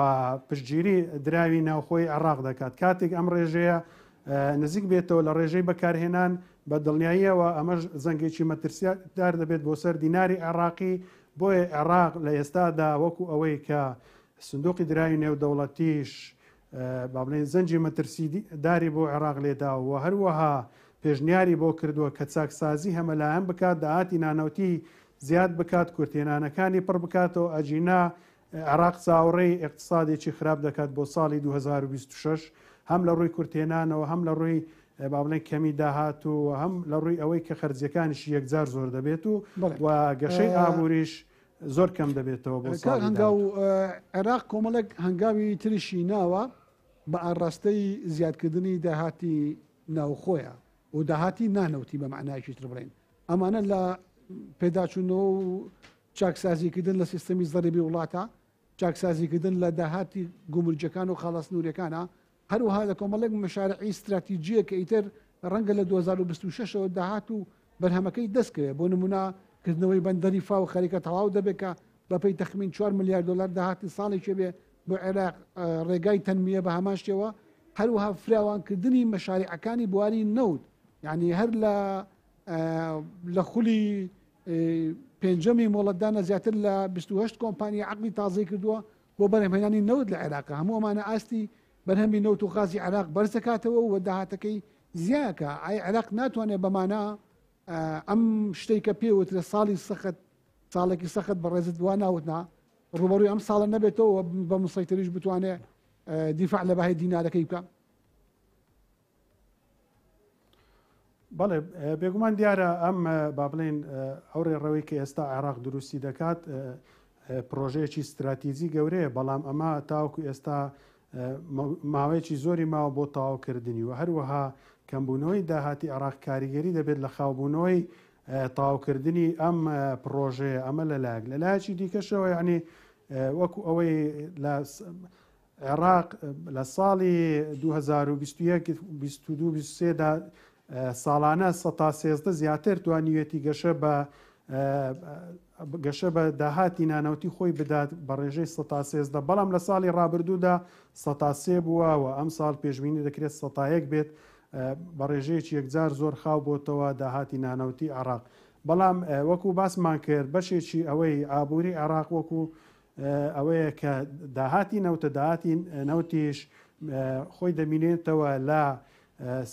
پشتگیری دراوی ناوخۆی عێراق دەکات کاتێک ئەم ڕێژەیە نزیک بێتەوە لە ڕێژەی بەکارهێنان بە دڵنیاییەوە ئەمەش زەنگێکی مەترسیدار دەبێت بۆ سەر دیناری عێراقی بۆیە عێراق لە ئێستادا وەکو ئەوەی کە سندوقی دراوی نێودەوڵەتیش با بڵێن زەنجی مەترسیداری بۆ عێراق لێداوە هەروەها پێشنیاری بۆ کردووە کە چاکسازی هەمەلایەن بکات داهاتی نانەوتی زیاد بکات کورتێنانەکانی پڕ بکاتەوە ئەجینا عێراق چاوەڕێی اقتصادێکی خراپ دەکات بۆ ساڵی 2026 هەم لە ڕووی کورتێنانەوە هەم لە ڕووی با بڵێن کەمی داهات و هەم لە ڕووی ئەوەی کە خەرجیەکانیشی یەکجار زۆر دەبێت و گەشەی ئابووریش زۆر کەم دەبێتەوە بۆ هەنگاو عێراق کۆمەڵێک هەنگاوی تریشی ناوە بە ئاڕاستەی زیادکردنی داهاتی ناوخۆیە و داهاتی نانەوتی بە معنایکی تر بڵێن ئەمانە لە پێداچوونەوە و چاکسازیکردن لە سیستەمی زەریبی وڵاتە چاکسازیکردن لە داهاتی گومرجەکان و خاڵاستنوورەکانە هەروەها لە کۆمەڵێک مەشارعی استراتیجیە کە ئیتر ڕەنگە لە 2026ەوە داهات و بەرهەمەکەی دەستکەوێت بۆ نمونەکردنەوەی بەندەری فا و خەریکە تەواو دەبێت کە بەپەی تەخمین 4 ملیار دلار داهاتی ساڵێکی بێ بۆ عێراق ڕێگای تەنمیە بە هەماشتەوە هەروەها فراوانکردنی مەشاریعەکانی بواری نەوت یعنی هەر لە خولی پێنجەمی مۆڵەتدانە زیاتر لە 28 کۆمپانیا عەقدی تازەی کردووە بۆ بەرهەمهێنانی نەوت لە عێراق هەموو ئەمانە ئاستی بەرهەمی نەوت و غازی عێراق بەرز دەکاتەوە و داهاتەکەی زیاکە ئای عێراق ناتوانێت بەمانە ئەم شتێک کە پێوترە ساڵی سەخت ساڵێکی سەخت بە ڕێزت وا ناوتنا ڕوبەڕووی ئەم ساڵە نەبێتەوە بە مسەیتریش بتوانێت دیفاع لە بەهای دینارەکەی بکە. بەڵێ بێگومان دیارە ئەم با بڵێن ئەو ڕێڕەوەی کە ئێستا عێراق دروستی دەکات پرۆژەیەکی استراتیزی گەورەیە، بەڵام ئەمە تاوکو ئێستا ماوەیەکی زۆری ماوە بۆ تاواکردنی و هەروەها کەمبوونەوەی داهاتی عێراق کاریگەری دەبێت لە خاوبوونەوەی تاواکردنی ئەم پرۆژەیە. ئەمە لەلایەک لەلایەکی دیکەشەوە یعنی وەکو ئەوەی لە عێراق لە ساڵی 2022-23دا ساڵانە 113 زیاتر توانیوێتی گەشە بە داهاتی نانەوتی خۆی بدات بە ڕێژەی 113، بەڵام لە ساڵی ڕابردوودا 103 بووەوە ئەم ساڵ پێشبینی دەکرێت 101 بێت بە ڕێژەیەکی یەکجار زۆر خاو بۆتەوە داهاتی نانەوتی عێراق. بەڵام وەکو باسمان کرد بەشێکی ئەوەی ئابووری عێراق وەکو ئەوەیە کە داهاتی نەوتە داهاتی نەوتیش خۆی دەمینێتەوە لە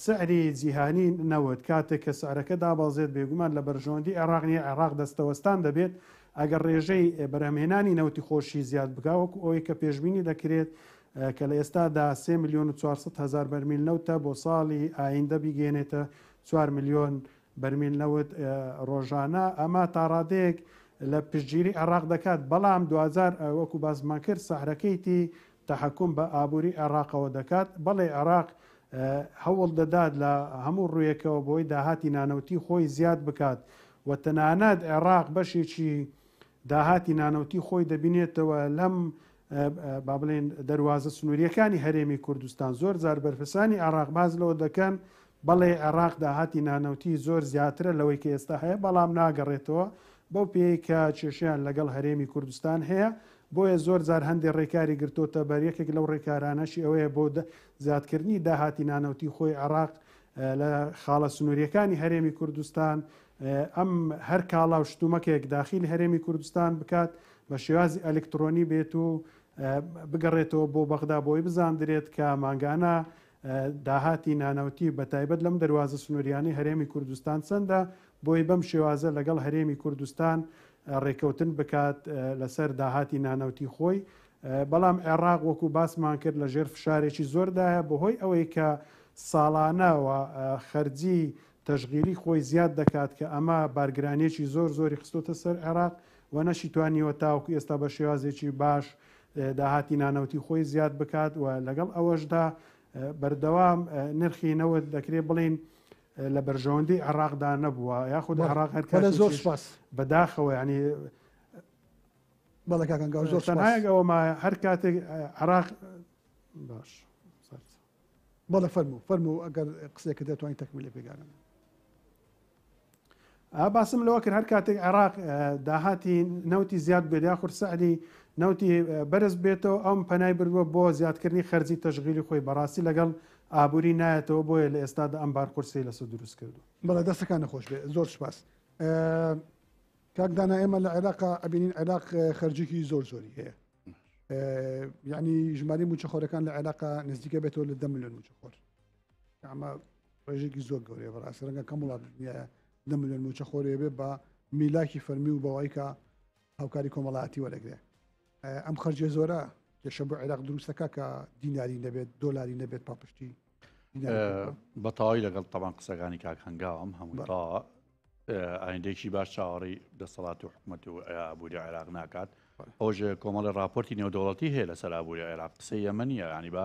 سعری جیهانی نەوت کاتێک کە سعرەکە دابەزێت بێگومان لە بەرژەوەندی عێراق نیە عێراق دەستەوەستان دەبێت ئەگەر ڕێژەی بەرهەمهێنانی نەوتی خۆشی زیاد بکا وەکو ئەوەی کە پێشبینی دەکرێت کە لە ئێستادا 3,400,000 بەرمیل نەوتە بۆ ساڵی ئایندە بیگەێنێتە 4 ملیۆن بەرمیل نەوت ڕۆژانە. ئەمە تا ڕادەیەک لە پشتگیری عێراق دەکات، بەڵام 2000 وەکو باسمان کرد سەحرەکەیتی تەحەکوم بە ئابووری عێراقەوە دەکات. بەڵێ عێراق هەوڵ دەدات لە هەموو ڕوویەکەوە بۆی داهاتی نانەوتی خۆی زیاد بکات و تەنانەت عێراق بەشێکی داهاتی نانەوتی خۆی دەبینێتەوە لەم با بڵێن دەواازە سنووریەکانی هەرێمی کوردستان. زۆر جار بەرپرسانی عێراق باز لەوە دەکەن بەڵێ عێراق داهاتی نانەوتی زۆر زیاترە لەوەی کە ئێستا هەیە، بەڵام ناگەڕێتەوە بەو پێی کە کێشیان لەگەڵ هەرێمی کوردستان هەیە. بۆیە زۆر جار هەندێک ڕێکاری گرتوتە بەریەکێک لەو ڕێکارانەشی ئەوەیە بۆ زیادکردنی داهاتی نانەوتی خۆی عێراق لە خاڵە سنووریەکانی هەرێمی کوردستان ئەم هەر کاڵا و شتومەکێک داخلی هەرێمی کوردستان بکات بە شێوازی ئەلکترۆنی بێت و بگەڕێتەوە بۆ بەغدا بۆی بزاندرێت کە ماگانە داهاتی نانەوتی بە تایبەت لەم دەواازە سنووریانی هەرێمی کوردستان چەندە بۆی بەم شێوازە لەگەڵ هەرێمی کوردستان ڕێکەوتن بکات لەسەر داهاتی نانەوتی خۆی. بەڵام عێراق وەکو باسمان کرد لە ژێر فشارێکی زۆردایە بەهۆی ئەوەی کە ساڵانەوە خەرجی تەشغیلی خۆی زیاد دەکات کە ئەمە بارگرانێکی زۆری خستۆتە سەر عێراق و نەشی توانیوە تاوکو ئێستا بە شێوازێکی باش داهاتی نانەوتی خۆی زیاد بکات و لەگەڵ ئەوەشدا بەردەوام نرخی نەوت دەکرێت بڵین لە بەرژەوەندی عێراقدا نەبووە یاخود عێراق هەر زۆر سپاس بەداخەوە ینی بەڵێ کاکەنگا زۆر ئەوەمە هەر کاتێک عێراق باش بەڵێ فەرموو ئەگەر قسێکە دەتوانین تەکمیلی پێگانم. باسم لەوە کرد هەر کاتێک عێراق داهاتی نەوتی زیاد بێت یاخود سعری نەوتی بەرز بێتەوە ئەم پەنای بردووە بۆ زیادکردنی خەرجی تەشغیلی خۆی بەڕاستی لەگەڵ ئابووری نایەتەوە بۆیە لە ئێستادا ئەم بارقورسی لەسەر دروست کردو. بەڵێ دەستەکان نەخۆش بێ زۆر سپاس. کاکدانا ئێمە لە عێراقا ئەبینین عێراق خەرجێکی زۆری هەیە، یعنی ژماری موچەخۆرەکان لە عێراقا نزیکە بێتەوە لە 10 ملیۆن موچەخۆر. ئەمە ڕێژێکی زۆر گەورەیە بەڕاستی ڕەنگە کەم وڵات نیە 10 ملیۆن موچەخۆرێ بێ بە میلاکی فەرمی و بەوەی کە هاوکاری کۆمەڵایەتی وەرەگرێ. ئەم خەرجێ زۆرە کێشە بۆ عێراق دروستەکە کە دیناری نەبێت دۆلاری نەبێت پاپشتی بەتەواوی لەگەڵ تەمان قسەکانی کاک هەنگاوم هەموو تا ئایندێکی باش چاوەڕی دەسەڵات و حکوومەت و ئابووری عێراق ناکات. ئەوژ کۆمەڵی راپۆرتی نێودەوڵەتی هەیە لەسەر ئابووری عێراق قسەی ئەمە نیە، ینی بە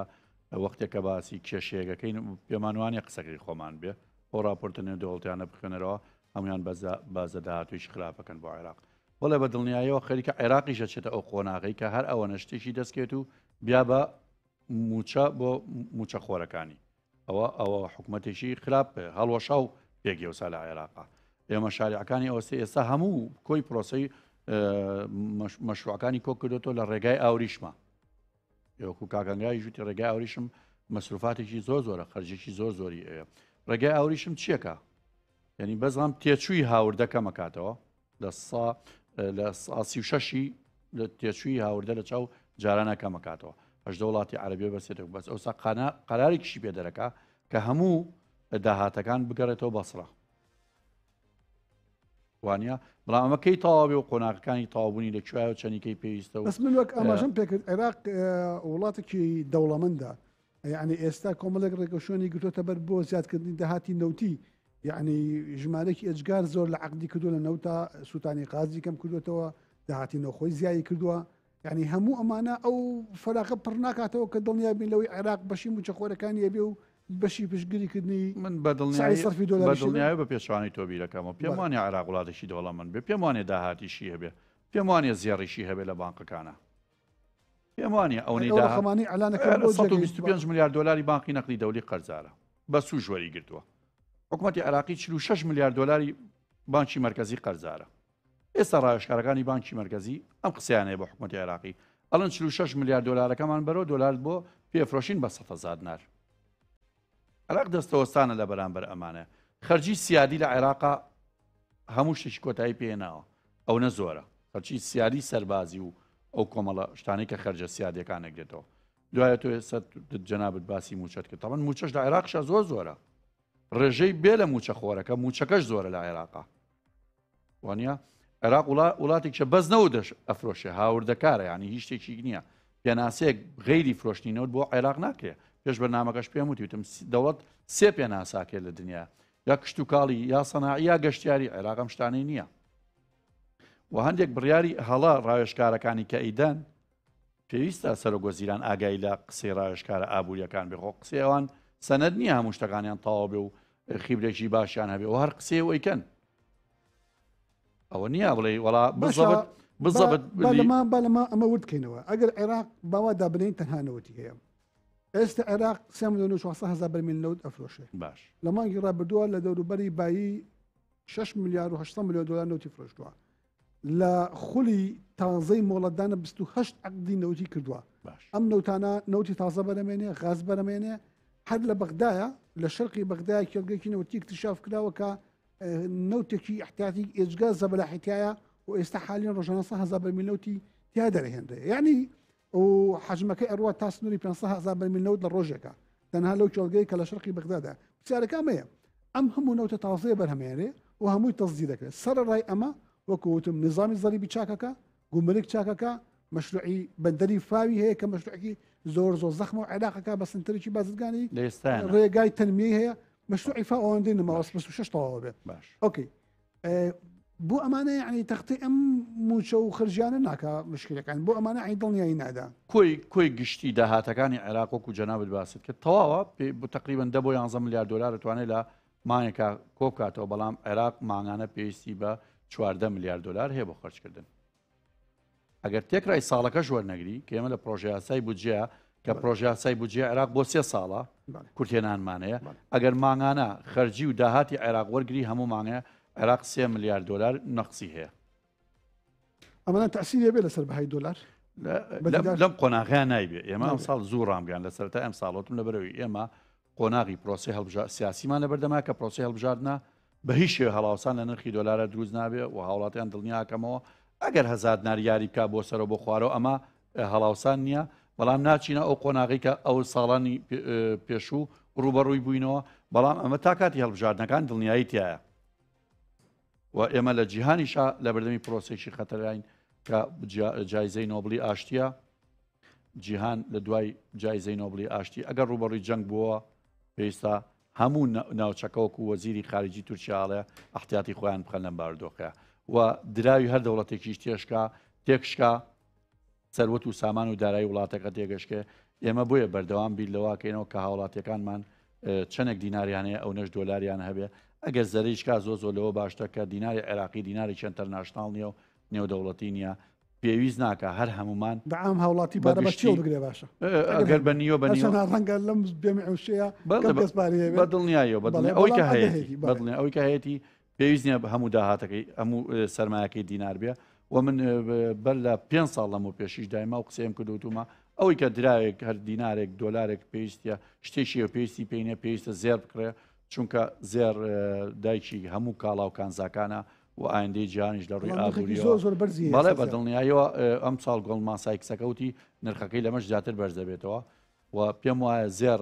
وەختێکە باسی کێشەیەەکەین پێمانوانی قسەکەی خۆمان بێ ئەو راپۆرتە نێودەوڵەتیانە بخوێنەرەوە هەمویان بازە داهاتویشی خراپەکەن بۆ عێراق. وەڵێ بە دڵنیاییەوە خەریکە عێراقیشە چێتە ئەو قۆناغی کە هەر ئەوە نەشتێکی دەستکێت و بیا بە موچە بۆ موچەخۆرەکانی ئەوە حکوومەتێکی خراپ هەڵوەشا و پێگەوسا لە عێراقا. ئێمە شاریعەکانی ئەوستی ئێستا هەموو کۆی پرۆسی مەشروعەکانی کۆکردێتەوە لە ڕێگای ئاوریشمە. یوەکو کاگەنگای ژووتی ڕێگای ئاوریشم مەسروفاتێکی زۆرە خەرجێکی زۆری ئەیە. ڕێگای ئاوریشم چیەکە؟ یعنی بەزڵام تێچووی هاوردەکە مەکاتەوە لە 36 لە تێچووی هاوردە لە چاو جارانەکە مەکاتەوە 18 وڵاتی عەرەبیە بەسێتەوە بەس ئەوسا قەرارێکیشی پێ دەرەکە کە هەموو داهاتەکان بگەڕێتەوە بەسڕە. وانە بەڵام ئەمەکەی تەواوی و قۆناغەکانی تەواوبوونی لەکوێ و چەنیکەی پێویستە و بەس من وەک ئاماژەم پێکرد عێراق وڵاتێکی دەوڵەمەندە یعنی ئێستا کۆمەڵێک ڕێگەشۆنی گرتوتە بەر بۆ زیادکردنی داهاتی نەوتی یعنی ژمارەی ئەجگار زۆر لە عقدی کردو لە نەوتا سووتانی قازی کەم کردوێتەوە داهاتی نەخۆی زیایی کردووە یعنی هەموو ئەمانە ئەو فەراقە پڕ ناکاتەوە کە دڵنیا بین لەوەی عێراق بەشی موچەخۆرەکانی هەبێ و بەشی پشتگیریکردنی من بەدڵنیایی بە پێشوانی تۆ بیرەکەمەوە پێم وانێ عێراق وڵاتێکی دەوڵەمەند بێ پێم وانێ داهاتیشی هەبێ پێم وانێ زیێڕیشی هەبێ لە بانقەکانە پێم وانێ ئەوەی 125 میلیارد دلاری بانقی نەقلی دەولی قەرزارە بە سوژوەری گرتووە حکوومەتی عێراقی 46 میلیارد دلاری بانکی مرکزی قەرزارە ئێستا ڕایشکارەکانی بانکی مرکزی ئەم قسەیانەیە بە حکوومەتی عێراقی ئەڵەن 46 میلیارد دلارەکەمان بەرەوە دلار بۆ پێفرۆشین بە 100,000 دینار عێراق دەستەوەستانە لە بەرامبەر ئەمانە خەرجی سیادی لە عێراقا هەموو شتێکی کۆتایی پێێناوە ئەو نە زۆرە خەرجی سیادی سەربازی و ئەو کۆمەڵە شتانەی کە خەرجە سیادەکان نەگرێتەوە دوایە تۆ ئێستا جەنابەت باسی موچەت کرد تەمەن موچەش لە عێراقشە زۆر زۆرە ڕێژەی بێ لە موچە خۆرەکە موچەکەش زۆرە لە عێراقا وانە عێراق وڵاتێکە بەس نەودەش ئەفرۆشێ هاوردەکارە ینی هیچ شتێکی نییە پێناسەیەک غەیری فرۆشتنینەوە بۆ عێراق ناکرێت پێش بەرنامەکەش پێم وتیتم دەوڵەت سێ پێناساکێ لە دنیا یا کشت و کاڵی یا سەناعی یا گەشتیاری عێراقم شتانەی نییە و هەندێک بڕیاری هەڵا ڕایشکارەکانی کە ئەیدەن پێویستە سەرۆگۆزیران ئاگای لە قسەی ڕایشکارە ئابوووریەکان بخۆ قسەی ئەوان سەنەد نییە هەموو شتەکانیان تەواو بێ و خیبرێکی باشیان هەبێ و هەر قسەی ئەوەیکەن ئەوە نییە بڵێ وڵا بزەبت بالەما ئەمە وردکەینەوە ئەگەر عێراق باوا دابنین تەنهانەوەتی هەیە ئێستا عێراق 3,600,000 بەرمیل نەوت ئەفرۆشێ باش لە مانگی ڕابردووە لە دەوروبەری بایی 6 میلیارد و 800 میلیۆن دلار نەوتی فرۆشتووە لە خولی تازەی مۆڵەتدانە 28 عقدی نەوتی کردووە ئەم نەوتانە نەوتی تازە بەرەمێنێ غاز بەرەمێنێ هەر لە بەغدایە لە شەرقی بەغدای کێڵگەیەکی نەوتی اکتشاف کراوە کە نەوتێکی احتیاتی ئێجگا زەبەلاحیتایە و ئێستا حالیان ڕۆژانە 100,000 بەرمیل نەوتی تیا دەرهێنرێ یعنی و حجمەکەی ئەروە تا سنووری 500,000 بەرمیل نەوت لە ڕۆژێکە تەنها لەو کێڵگەی کە لە شەرقی بەغدادا پرسیارەکەمەیە ئەم هەموو نەوتە تازەیە بەرهەمێنێ و هەمووی تەزدی دەکرێت سەرڕای ئەمە وەکوتم نظامی زەریبی چاکەکە گومرگ چاکەکە مەشروعی بەندەری فاوی هەیە کە مەشروعی زۆر زەخمە و عێراقەکە بە سنتەرێکی بازرگانی ڕێگای تەنمیەی هەیە مەشروعی فا ئەوەندەی نەماوەست 26 تەواو بێت باش ئۆکەی بۆ ئەمانە یعنی تەختی ئەم موچە و خرجیانە ناکە مشکلەکان بۆ ئەمانە عین دڵنیایی نادا کۆی گشتی داهاتەکانی عێراق وەکو جەنابەت باست کرد تەواوە بۆ تقریبن 10 بۆ 11 میلیارد دلار دەتوانێت لە مانگێکە کۆبکاتەوە بەڵام عێراق ماگانە پێویستی بە 14 میلیارد دلار هەیە بۆ خەرجکردن ئەگەر تێکرای ساڵەکە وەرنەگری کە ئێمە لە پرۆژەیاسای بودجێ کە پرۆژەیاسای بودجێ عێراق بۆ 3 ساڵە کورتێنانمانەیە ئەگەر ماگانە خەرجی و داهاتی عێراق وەرگری هەموو مانگەیە عێراق 3 میلیارد دلار نەقسی هەیە ئەمانە تەسیری بێ لەسەر بەهای دلار لەم قۆناغیان نایبێ ئێمە ئەم ساڵ زوو ڕامگەیان لەسەرتا ئەم ساڵۆتم لەبەرەوەی ئێمە قۆناغی پرۆسی سیاسیمان لەبەردەما کە پرۆسی هەڵبژاردنە بە هیچ شێوە هەڵاوسان لە نرخی دۆلارە دروست نابێ و هاوڵاتیان دڵنیاکەمەوە ئەگەر هەزار ناریاری کا بۆ سەرەوە بۆ خوارەوە ئەمە هەڵاوسان نییە بەڵام ناچینە ئەو قۆناغی کە ئەو ساڵانی پێشوو ڕوبەڕووی بووینەوە بەڵام ئەمە تا کاتی هەڵبژاردنەکان دڵنیایی تایە و ئێمە لە جیهانیشا لە بەردەمی پرۆسێکی خەتەرین کە جایزەی نۆبلی ئاشتیە جیهان لە دوای جایزەی نۆبلی ئاشتی ئەگەر ڕوبەڕووی جەنگ بووە پێویستە هەموو ناوچەکەوەکو وەزیری خارجی تورکیاڵێ احتیاتی خۆیان بخەن لەم باردۆخەیە و دراوی هەر دەوڵەتێکیش تێکشکا سەروەت و سامان و دارایی وڵاتەکە تێگەشکێ ئێمە بۆیە بەردەوام بیر لەواکەینەوە کە هاوڵاتیەکانمان چەندێک دیناریانەیە ئەو نەش دۆلاریان هەبێ ئەگەر زەریشکا زۆ لەوە باشتە کە دیناری عێراقی دینارێکی ئینتەرناشناڵ نییە و نێودەوڵەتی نییە پێویست ناکە هەر هەمومان بەعام هاوڵاتی بەرەبەچی بگرێ باشە ئەگەر بە نیوە ڕەنگە لەم بێمەشەیە بەدڵنیایەوە ئەوەی کە هەیەی بەدڵنی ئەوەی کە هەیەی پێویست نییە هەموو داهاتەکەی هەموو سەرمایەکەی دینار بێ و من بەر لە 5 ساڵ لەمە پێشیش دایما و قسەیم کردوتومە ئەوەی کە درایەک هەر دینارێک دۆلارێک پێویستە شتێکی پێویستی پێینە پێویستە زێر بکرێ چونکە زێر دایکی هەموو کاڵا و کانزاکانە و ئایندەی جیهانیش لە ڕووی ئابووری بەڵێ بەدڵنیایەوە ئەم ساڵ گۆڵمان سایکسەکەوتی نرخەکەی لەمەش زیاتر بەرز دەبێتەوە و پێم وایە زێر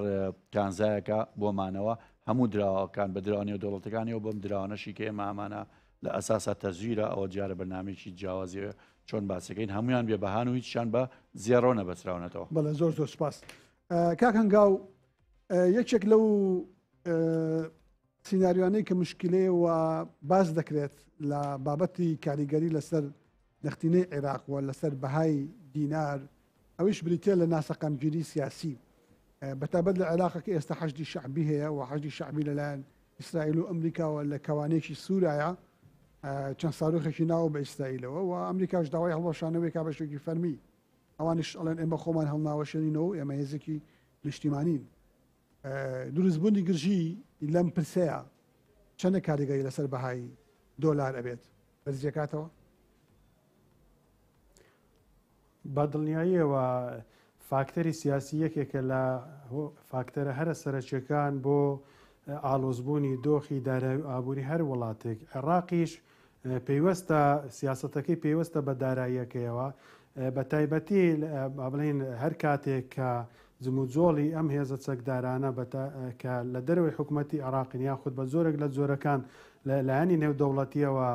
کانزایەکە بۆمانەوە هەموو دراوەکان بە درانی و دەوڵەتەکانی و بەم دراوانەشی کە ئێمە ئەمانە لە ئەساسە تەزویرە ئەوە دیارە بەنامێکی جیاوازیە چۆن باسەکەین هەمویان بێبەهان و هیچیان بە زیێڕۆ نەبەسراونەتەوە. بەڵێ زۆر زۆر سپاس. کاک هەنگاو یەکێک لەو سیناریوانەی کە مشکلەیە و باز دەکرێت لە بابەتی کاریگەری لەسەر نەختینەی عێراقوە لەسەر بەهای دینار ئەویش بریتێ لە ناسەقامگیری سیاسی بەتابەت لە عێراقەکە ئێستا حەشدی شعبی هەیە و حەشدی شعبی لەلایەن ئیسرائیل و ئەمریکاوە لە کەوانێکی سوورایە چەند ساروخێکی ناوە بە ئیسرائیلەوە و ئەمریکاش داوای هەڵۆشانەوەی کا بەشێکی فەرمی ئەوانش ئەڵێن ئێمە خۆمان هەڵناوەشێنینەوە ئێمە هێزێکی نیشتیمانین. دروستبوونی گرژی لەم پرسەیە چەندە کاریگەری لەسەر بەهای دۆلار ئەبێت بەرزیەکاتەوە؟ بە دڵنیاییەوە فاکتەری سیاسی یەکێکە لە فاکتەرە هەرە سەرچیەکان بۆ ئالۆزبوونی دۆخی دارایی ئابووری هەر وڵاتێک. عێراقیش پێیوەستە سیاسەتەکەی پێیوەستە بە داراییەکەیەوە بە تایبەتی بڵێن هەر کاتێک کە جموجۆڵی ئەم هێزە چەکدارانە کە لە دەروی حکوومەتی عێراقین یاخود بە زۆرێک لە جۆرەکان لەلایەنی نێودەوڵەتیەوە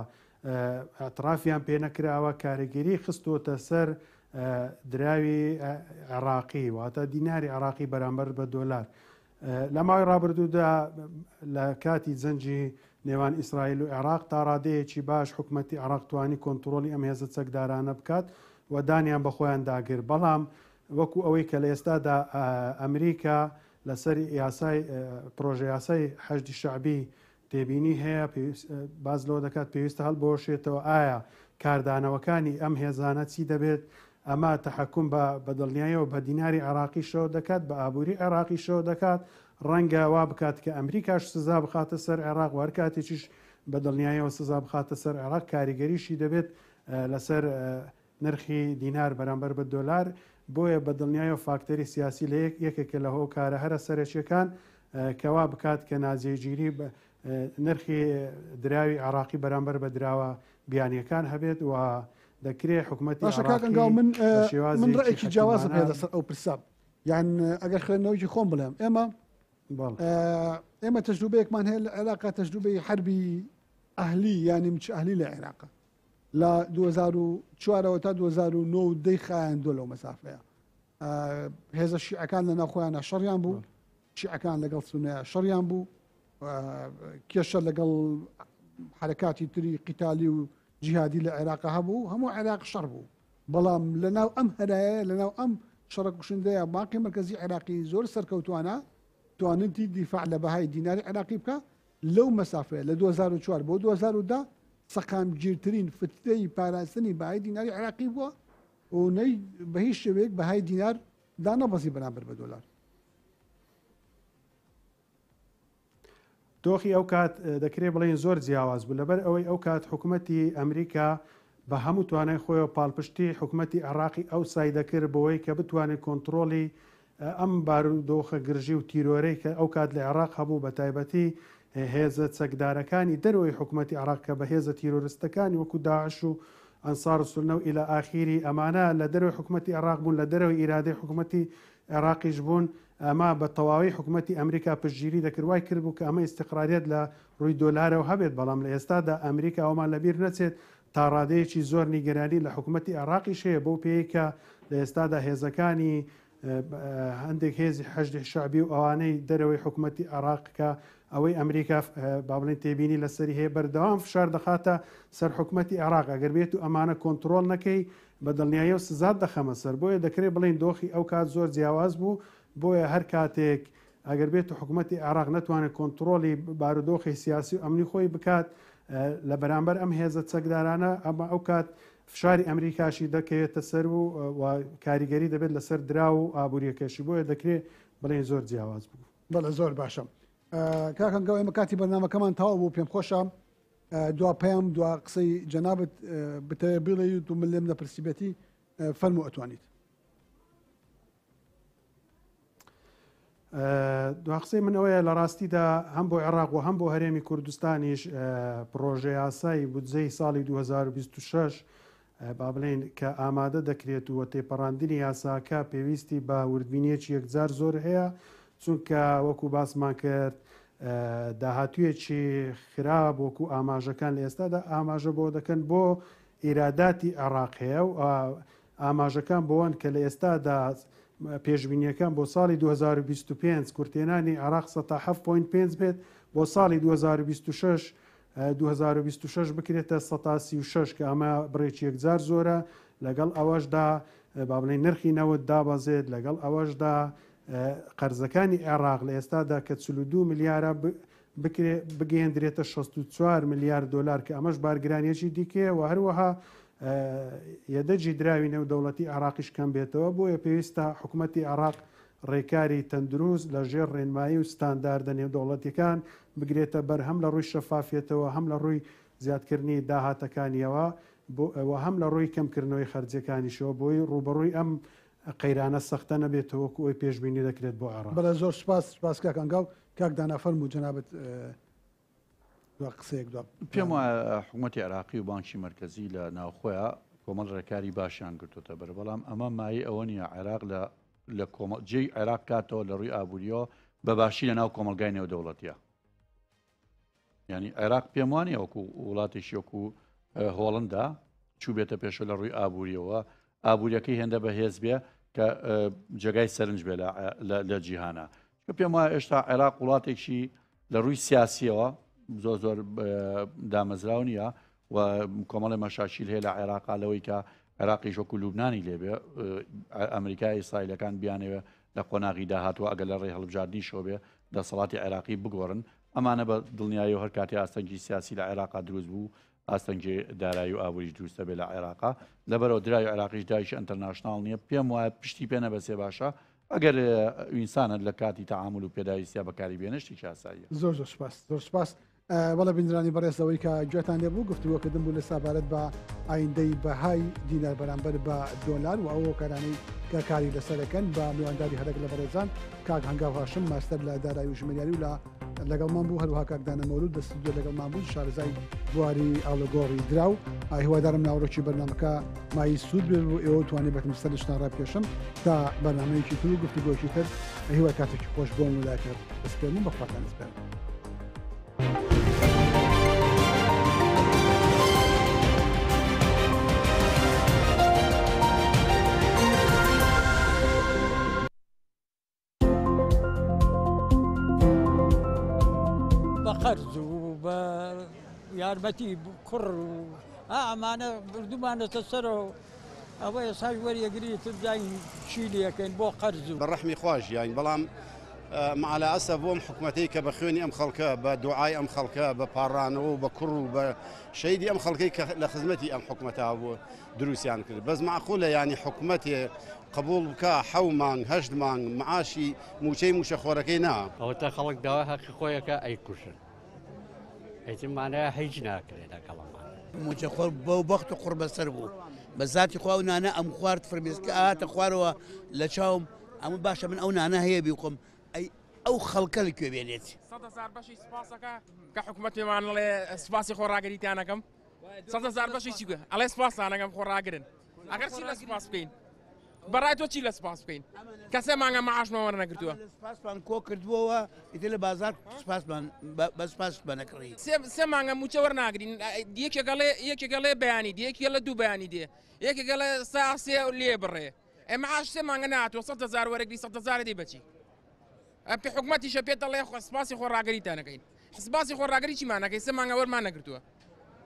ئەترافیان پێ نەکراوە کاریگەری خستوتە سەر دراوی عێراقی واتە دیناری عێراقی بەرامبەر بە دۆلار. لە ماوەی ڕابردوودا لە کاتی جەنجی نێوان ئیسرائیل و عێراق تا ڕادەیەکی باش حکوومەتی عێراق توانی کۆنتترۆلی ئەم هێزە چەکدارانە بکات و دانیان بەخۆیان داگر. بەڵام وەکو ئەوەی کە لە ئێستادا ئەمریکا لەسەر یاسای پرۆژە یاسای حەشدی شعبی تێبینی هەیە باز لەوە دەکات پێویستە هەڵبۆشێتەوە ئایا کاردانەوەکانی ئەم هێزانە چی دەبێت ئەمە تەحکوم بە دڵنیاییەوە بە دیناری عێراقی شەوە دەکات بە ئابووری عێراقی شەوە دەکات ڕەنگە وا بکات کە ئەمریکاش سزا بخاتە سەر عێراق وەر کاتێکیش بە دڵنیاییەوە سزا بخاتە سەر عێراق کاریگەریشی دەبێت لەسەر نرخی دینار بەرامبەر بە دۆلار. بۆیە بە دڵنیایەوە فاکتەری سیاسی لە یەکێکە لە هۆکارە هەرە سەرچیەکان کەوا بکات کە نازێگیری نرخی دراوی عێراقی بەرامبەر بە دراوە بیانیەکان هەبێت و دەکرێت حکوومەتی من ڕێکی جیاواز پێ لەسەر ئەو پرساب یان ئەگەر خوێندنەوەی خۆم بڵێم ئێمە تەجروبەیەکمان هەیە لە عێراقا تەجروبەی حربی ئەهلی یانی مچ ئەهلی لە عێراقا لە 2004 تا 2009 دەیخایان دۆ لەو مەسافەیە هێزە شیعەکان لە ناوخۆیانە شەڕیان بوو شیعەکان لەگەڵ سونەیە شەڕیان بوو کێشە لەگەڵ حرەکاتی تری قیتالی و جیهادی لە عێراق هەبوو هەموو عێراق شەڕ بوو بەڵام لەناو ئەم هەرایە لەناو ئەم شەڕە کوشندەیە باقی مرکزی عێراقی زۆر سەرکەوتوانە توانێتی دیفاع لە بەهای دیناری عێراقی بکە لەو مەسافەیە لە 2004 بۆ 2010 سەقامگیرترین فترەی پاراستنی بەهای دیناری عێراقی بووە و نەی بە هیچ شێوەیەک بەهای دینار دانەبەزی بەرامبەر بە دۆلار. دۆخی ئەو کات دەکرێت بڵێن زۆر جیاواز بوو لەبەر ئەوەی ئەو کات حکوومەتی ئەمریکا بە هەموو توانای خۆیەوە پاڵپشتی حکوومەتی عێراقی ئەو سایدەکرد بەوەی کە بتوانێت کۆنتترۆلی ئەم بارودۆخە گرژی و تیرۆرەی کە ئەو کات لە عێراق هەبوو بە تایبەتی هێزە چەکدارەکانی دەرەوەی حکوومەتی عێراق کە بە هێزە تیرۆریستەکانی وەکو داعش و ئەنسار السونە و ئیلە ئاخیری ئەمانە لە دەرەوەی حکوومەتی عێراق بوون لە دەرەوەی ئیرادەی حکوومەتی عێراقیش بوون ئەمە بە تەواوی حکوومەتی ئەمریکا پشتگیری دەکردوای کرد بوو کە ئەمە ئیستقراریەت لە ڕووی دۆلارەوە هەبێت بەڵام لە ئێستادا ئەمریکا ئەومان لەبیر نەچێت تا ڕادەیەکی زۆر نیگەرانی لە حکوومەتی عێراقیش هەیە بۆ پێیکە لە ئێستادا هێزەکانی هەندێک هێزی حەشدی شعبی و ئەوانەی دەرەوەی حکوومەتی عێراقکە ئەوەی ئەمریکا با بڵێن تێبینی لەسەری هەیە بەردەوام فشار دەخاتە سەر حکوومەتی عێراق ئەگەر بێت و ئەمانە کۆنتترۆل نەکەی بە دڵنیاییەوە سزات دەخەمە سەر بۆیە دەکرێت بڵێن دۆخی ئەو کات زۆر جیاواز بوو بۆیە هەر کاتێک ئەگەر بێت و حکوومەتی عێراق نەتوانێت کۆنتترۆلی بارودۆخی سیاسی و ئەمنی خۆی بکات لە بەرامبەر ئەم هێزە چەکدارانە ئەمە ئەو کات فشاری ئەمریکاشی دەکەوێتە سەر و کاریگەری دەبێت لەسەر درا و ئابوووریەکەشی بۆیە دەکرێت بڵێن زۆر جیاواز بوو. بەڵێ زۆر باشە. کاکەنگەڵ ئێمە کاتی بەرنامەکەمان تەواو بوو پێم خۆشە دوا پێم دوا قسەی جەنابەت بتەوێ بڵێیت و من لێم نەپرسیبەتی فەرموو ئەتوانیت. دوا قسەی من ئەوەیە لە ڕاستیدا هەم بۆ عێراق و هەم بۆ هەرێمی کوردستانیش پرۆژە یاسای بودجەی ساڵی 2026 با بڵێن کە ئامادە دەکرێت و تێپەڕاندنی یاساکە پێویستی بە وردبینیەکی یەکجار زۆر هەیە چونکە وەکو باسمان کرد داهاتویەکی خراپ وەکو ئاماژەکان لە ئێستادا ئاماژە بۆ دەکەن بۆ ئیراداتی عێراق هەیە و ئاماژەکان بۆن کە لە ئێستادا پێشبینیەکان بۆ ساڵی 2025 کورتێنانی عێراق 7.5 بێت بۆ ساڵی 2026 بکرێتە 136 کە ئەمە بڕێکی یەکجار زۆرە لەگەڵ ئەوەشدا با بڵێن نرخی نەوت دابەزێت لەگەڵ ئەوەشدا قەرزەکانی عێراق لە ئێستادا کە 42 میلیارە بگەێنرێتە 64 میلیارد دلار کە ئەمەش بارگرانیەکی دیکەیە و هەروەها یەدەجی دراوی نێودەوڵەتی عێراقیش کەم بێتەوە بۆیە پێویستە حکوومەتی عێراق ڕێکاری تەندروست لە ژێر ڕێنمایی و ستانداردە نێودەوڵەتیەکان بگرێتە بەر هەم لە ڕووی شەفافیەتەوە هەم لە ڕووی زیادکردنی داهاتەکانیەوە هەم لە ڕووی کەمکردنەوەی خەرجەکانیشەوە بۆی ڕوبەڕووی ئەم قەیرانە سەختە نەبێتەوە ئەوی پێشبینی دەکرێت بۆ عێراق. بەڵێ زۆر سپاس کاکەنگاو کاک دانافەرم و جەنابەت قسەیەک پێم وایە حکوومەتی عێراقی و بانکی مرکزی لە ناوخۆیە کۆمەڵ ڕێکاری باشیان گرتوتە بەر بەڵام ئەمە مای ئەوە نیە عێراق لە جێی عێراق کاتەوە لە ڕووی ئابوووریەوە بەباشی لە ناو کۆمەلگای نێودەوڵەتیە. ینی عێراق پێم وانە وەکو وڵاتێکی وەکو هۆڵندا چوو بێتە پێشە لە ڕووی ئابوووریەوە ئابوووریەکەی هێندە بەهێز بێ کە جێگای سەرنج بێ لە جیهانە. پێم وایە ئێشتا عێراق وڵاتێکی لە ڕووی سیاسیەوە زۆر دامەزراو نییە و کۆمەڵی مەشاکیل هەیە لە عێراقا لەوەی کە عێراقی وەکو لوبنانی لێبێ ئەمریکای ئیسرائیلەکان بیانەوە لە قۆناغی داهاتوە ئەگەر لە ڕێ هەڵبژاردنیشەوە بێ دەسەڵاتی عێراقی بگۆڕن ئەمانە بە دڵنیایی و هەر کاتی ئاستەنگی سیاسی لە عێراقا دروست بوو ئاستەنگی دارایی و ئابووریش دروستە بێ لە عێراقا لەبەرەوە درای عێراقیش داویشی ئەنتەرناشناڵ نییە پێم وایە پشتی پێ نەبەسێ باشە ئەگەر ئینسانە لە کاتی تەعامل و پێداویستیا بەکاری بێنشتی چاساییە. زۆر سپاس وەڵە بینرانی بەڕێزەوەی کە گوێتان لێبوو گفتووەکردن بوو لە سابارەت بە ئایندەی بەهای دینار بەرامبەر بە دۆلار و ئەوە کارانەی کە کاری لەسەرەکەن بە میوانداری هەرێک لە بەڕێزان کاک هەنگاو هاشم ماستەر لە دارایی و ژمێریاری و لە لەگەڵمان بوو هەروها کاکدانە مەولود دەستیدۆ لەگەڵمان بوو شارەزای بواری ئاڵۆگۆڕی دراو هیوادارم ناوڕۆکی بەرنامەکە مای سوود بێ بۆ ئێوە توانێت بەتم سەرشتان ڕابکێشم تا بەرنامەیەکی تر و گفتوگۆکی تر هیوای کاتێکی خۆش بۆم ولاکرد دەستپێرم بەخواتان دەستپێرم. قەرز و بە یارمەتی کوڕ و ئەمانە بردومانەتە سەرەوە ئەوە ئێساش وەریەگریتر داین چیلەکەین بۆ قەرز و بەڕەحمی خوۆش یاین بەڵام معالە ئەسە بۆم حکوومەتەی کە بە خوێنی ئەم خەڵکە بە دوعای ئەم خەڵکە بە پاڕانەوە و بە کوڕ و بە شەیدی ئەم خەڵکەی کە لە خزمەتی ئەم حکوومەتا بوو دروستیان کرد بەس معقولە ینی حکوومەتێ قبول بکە 7 مانگ 8 مانگ معاشی موچەی موشەخۆرەکەی نا ئەوە تا خەڵک داوا هەقی خۆیەکە ئەیکوشن ئەیتمانەیە هیچ ناکرێت لەگەڵەمان موچەخۆر بەو بەخت و قوڕ بەسەر بوو بە ذاتی خوا و نانە ئەم خوارد فرمێسکە ئاتە خوارەوە لە چاوم ئەمە باشە من ئەو نانە هەیە بیقم ئەو خەڵکە لەکوێ بێنێت 100,000 بەشی سپاسەکە کە حکوومەتێمان لێ سپاسی خۆڕاگەریتانەکەم 100,000 بەشی چیگە ئەڵێ سپاسانەکەم خۆڕاگرن ئەگەر چی لە سپاس بکەین بەڕای تۆ چی لە سپاس بکەین کەسێ مانگە مەعاشمەوە نەگرتووە سپاسمان کۆ کردبووەوە ئیتر لە بازار سپاسمان بە سپاس بەنەکڕی سێ مانگە موچە وەرناگرین یەکێگەڵێ بەیانی دی یەکێ لە دوو بەیانی دێ یەکێگەڵێ ساسێ لێ بڕێ ئێ مەعاش سێ مانگە ناتوە 100,000 وەرەگری 100,000 دی بەچی پێ حکوومەتیشە پێ دەڵێ سپاسی خۆڕاگەریتانەکەین سپاسی خۆڕاگەری چیمانەکەی سێ مانگە وەرمان نەگرتووە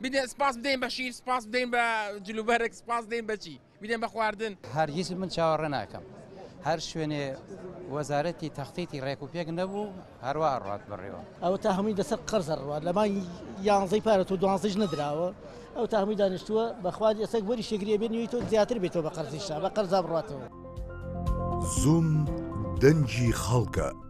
بدێ سپاس بدەین بە شیر سپاس بدەین بە جلوبەرێک سپاس بدەین بەچی بدەین بە خواردن هەرگیز من چاوەڕێ ناکەم هەر شوێنێ وەزارەتی تەختیتی ڕێکوپێک نەبوو هەروە ڕات بڕێەوە ئەوە تا هەمووی دەسەر قەرزە ڕوات لەمان 11 پارەت و 12 نەدراوە ئەو تا هەمووی دانیشتووە بەخواد ئێستا وەری شێگریە بێنیوی تۆ زیاتر بێتەوە بە قەرزیشا بە قەرزا بڕاتەوە زوم دەنجی خەڵکە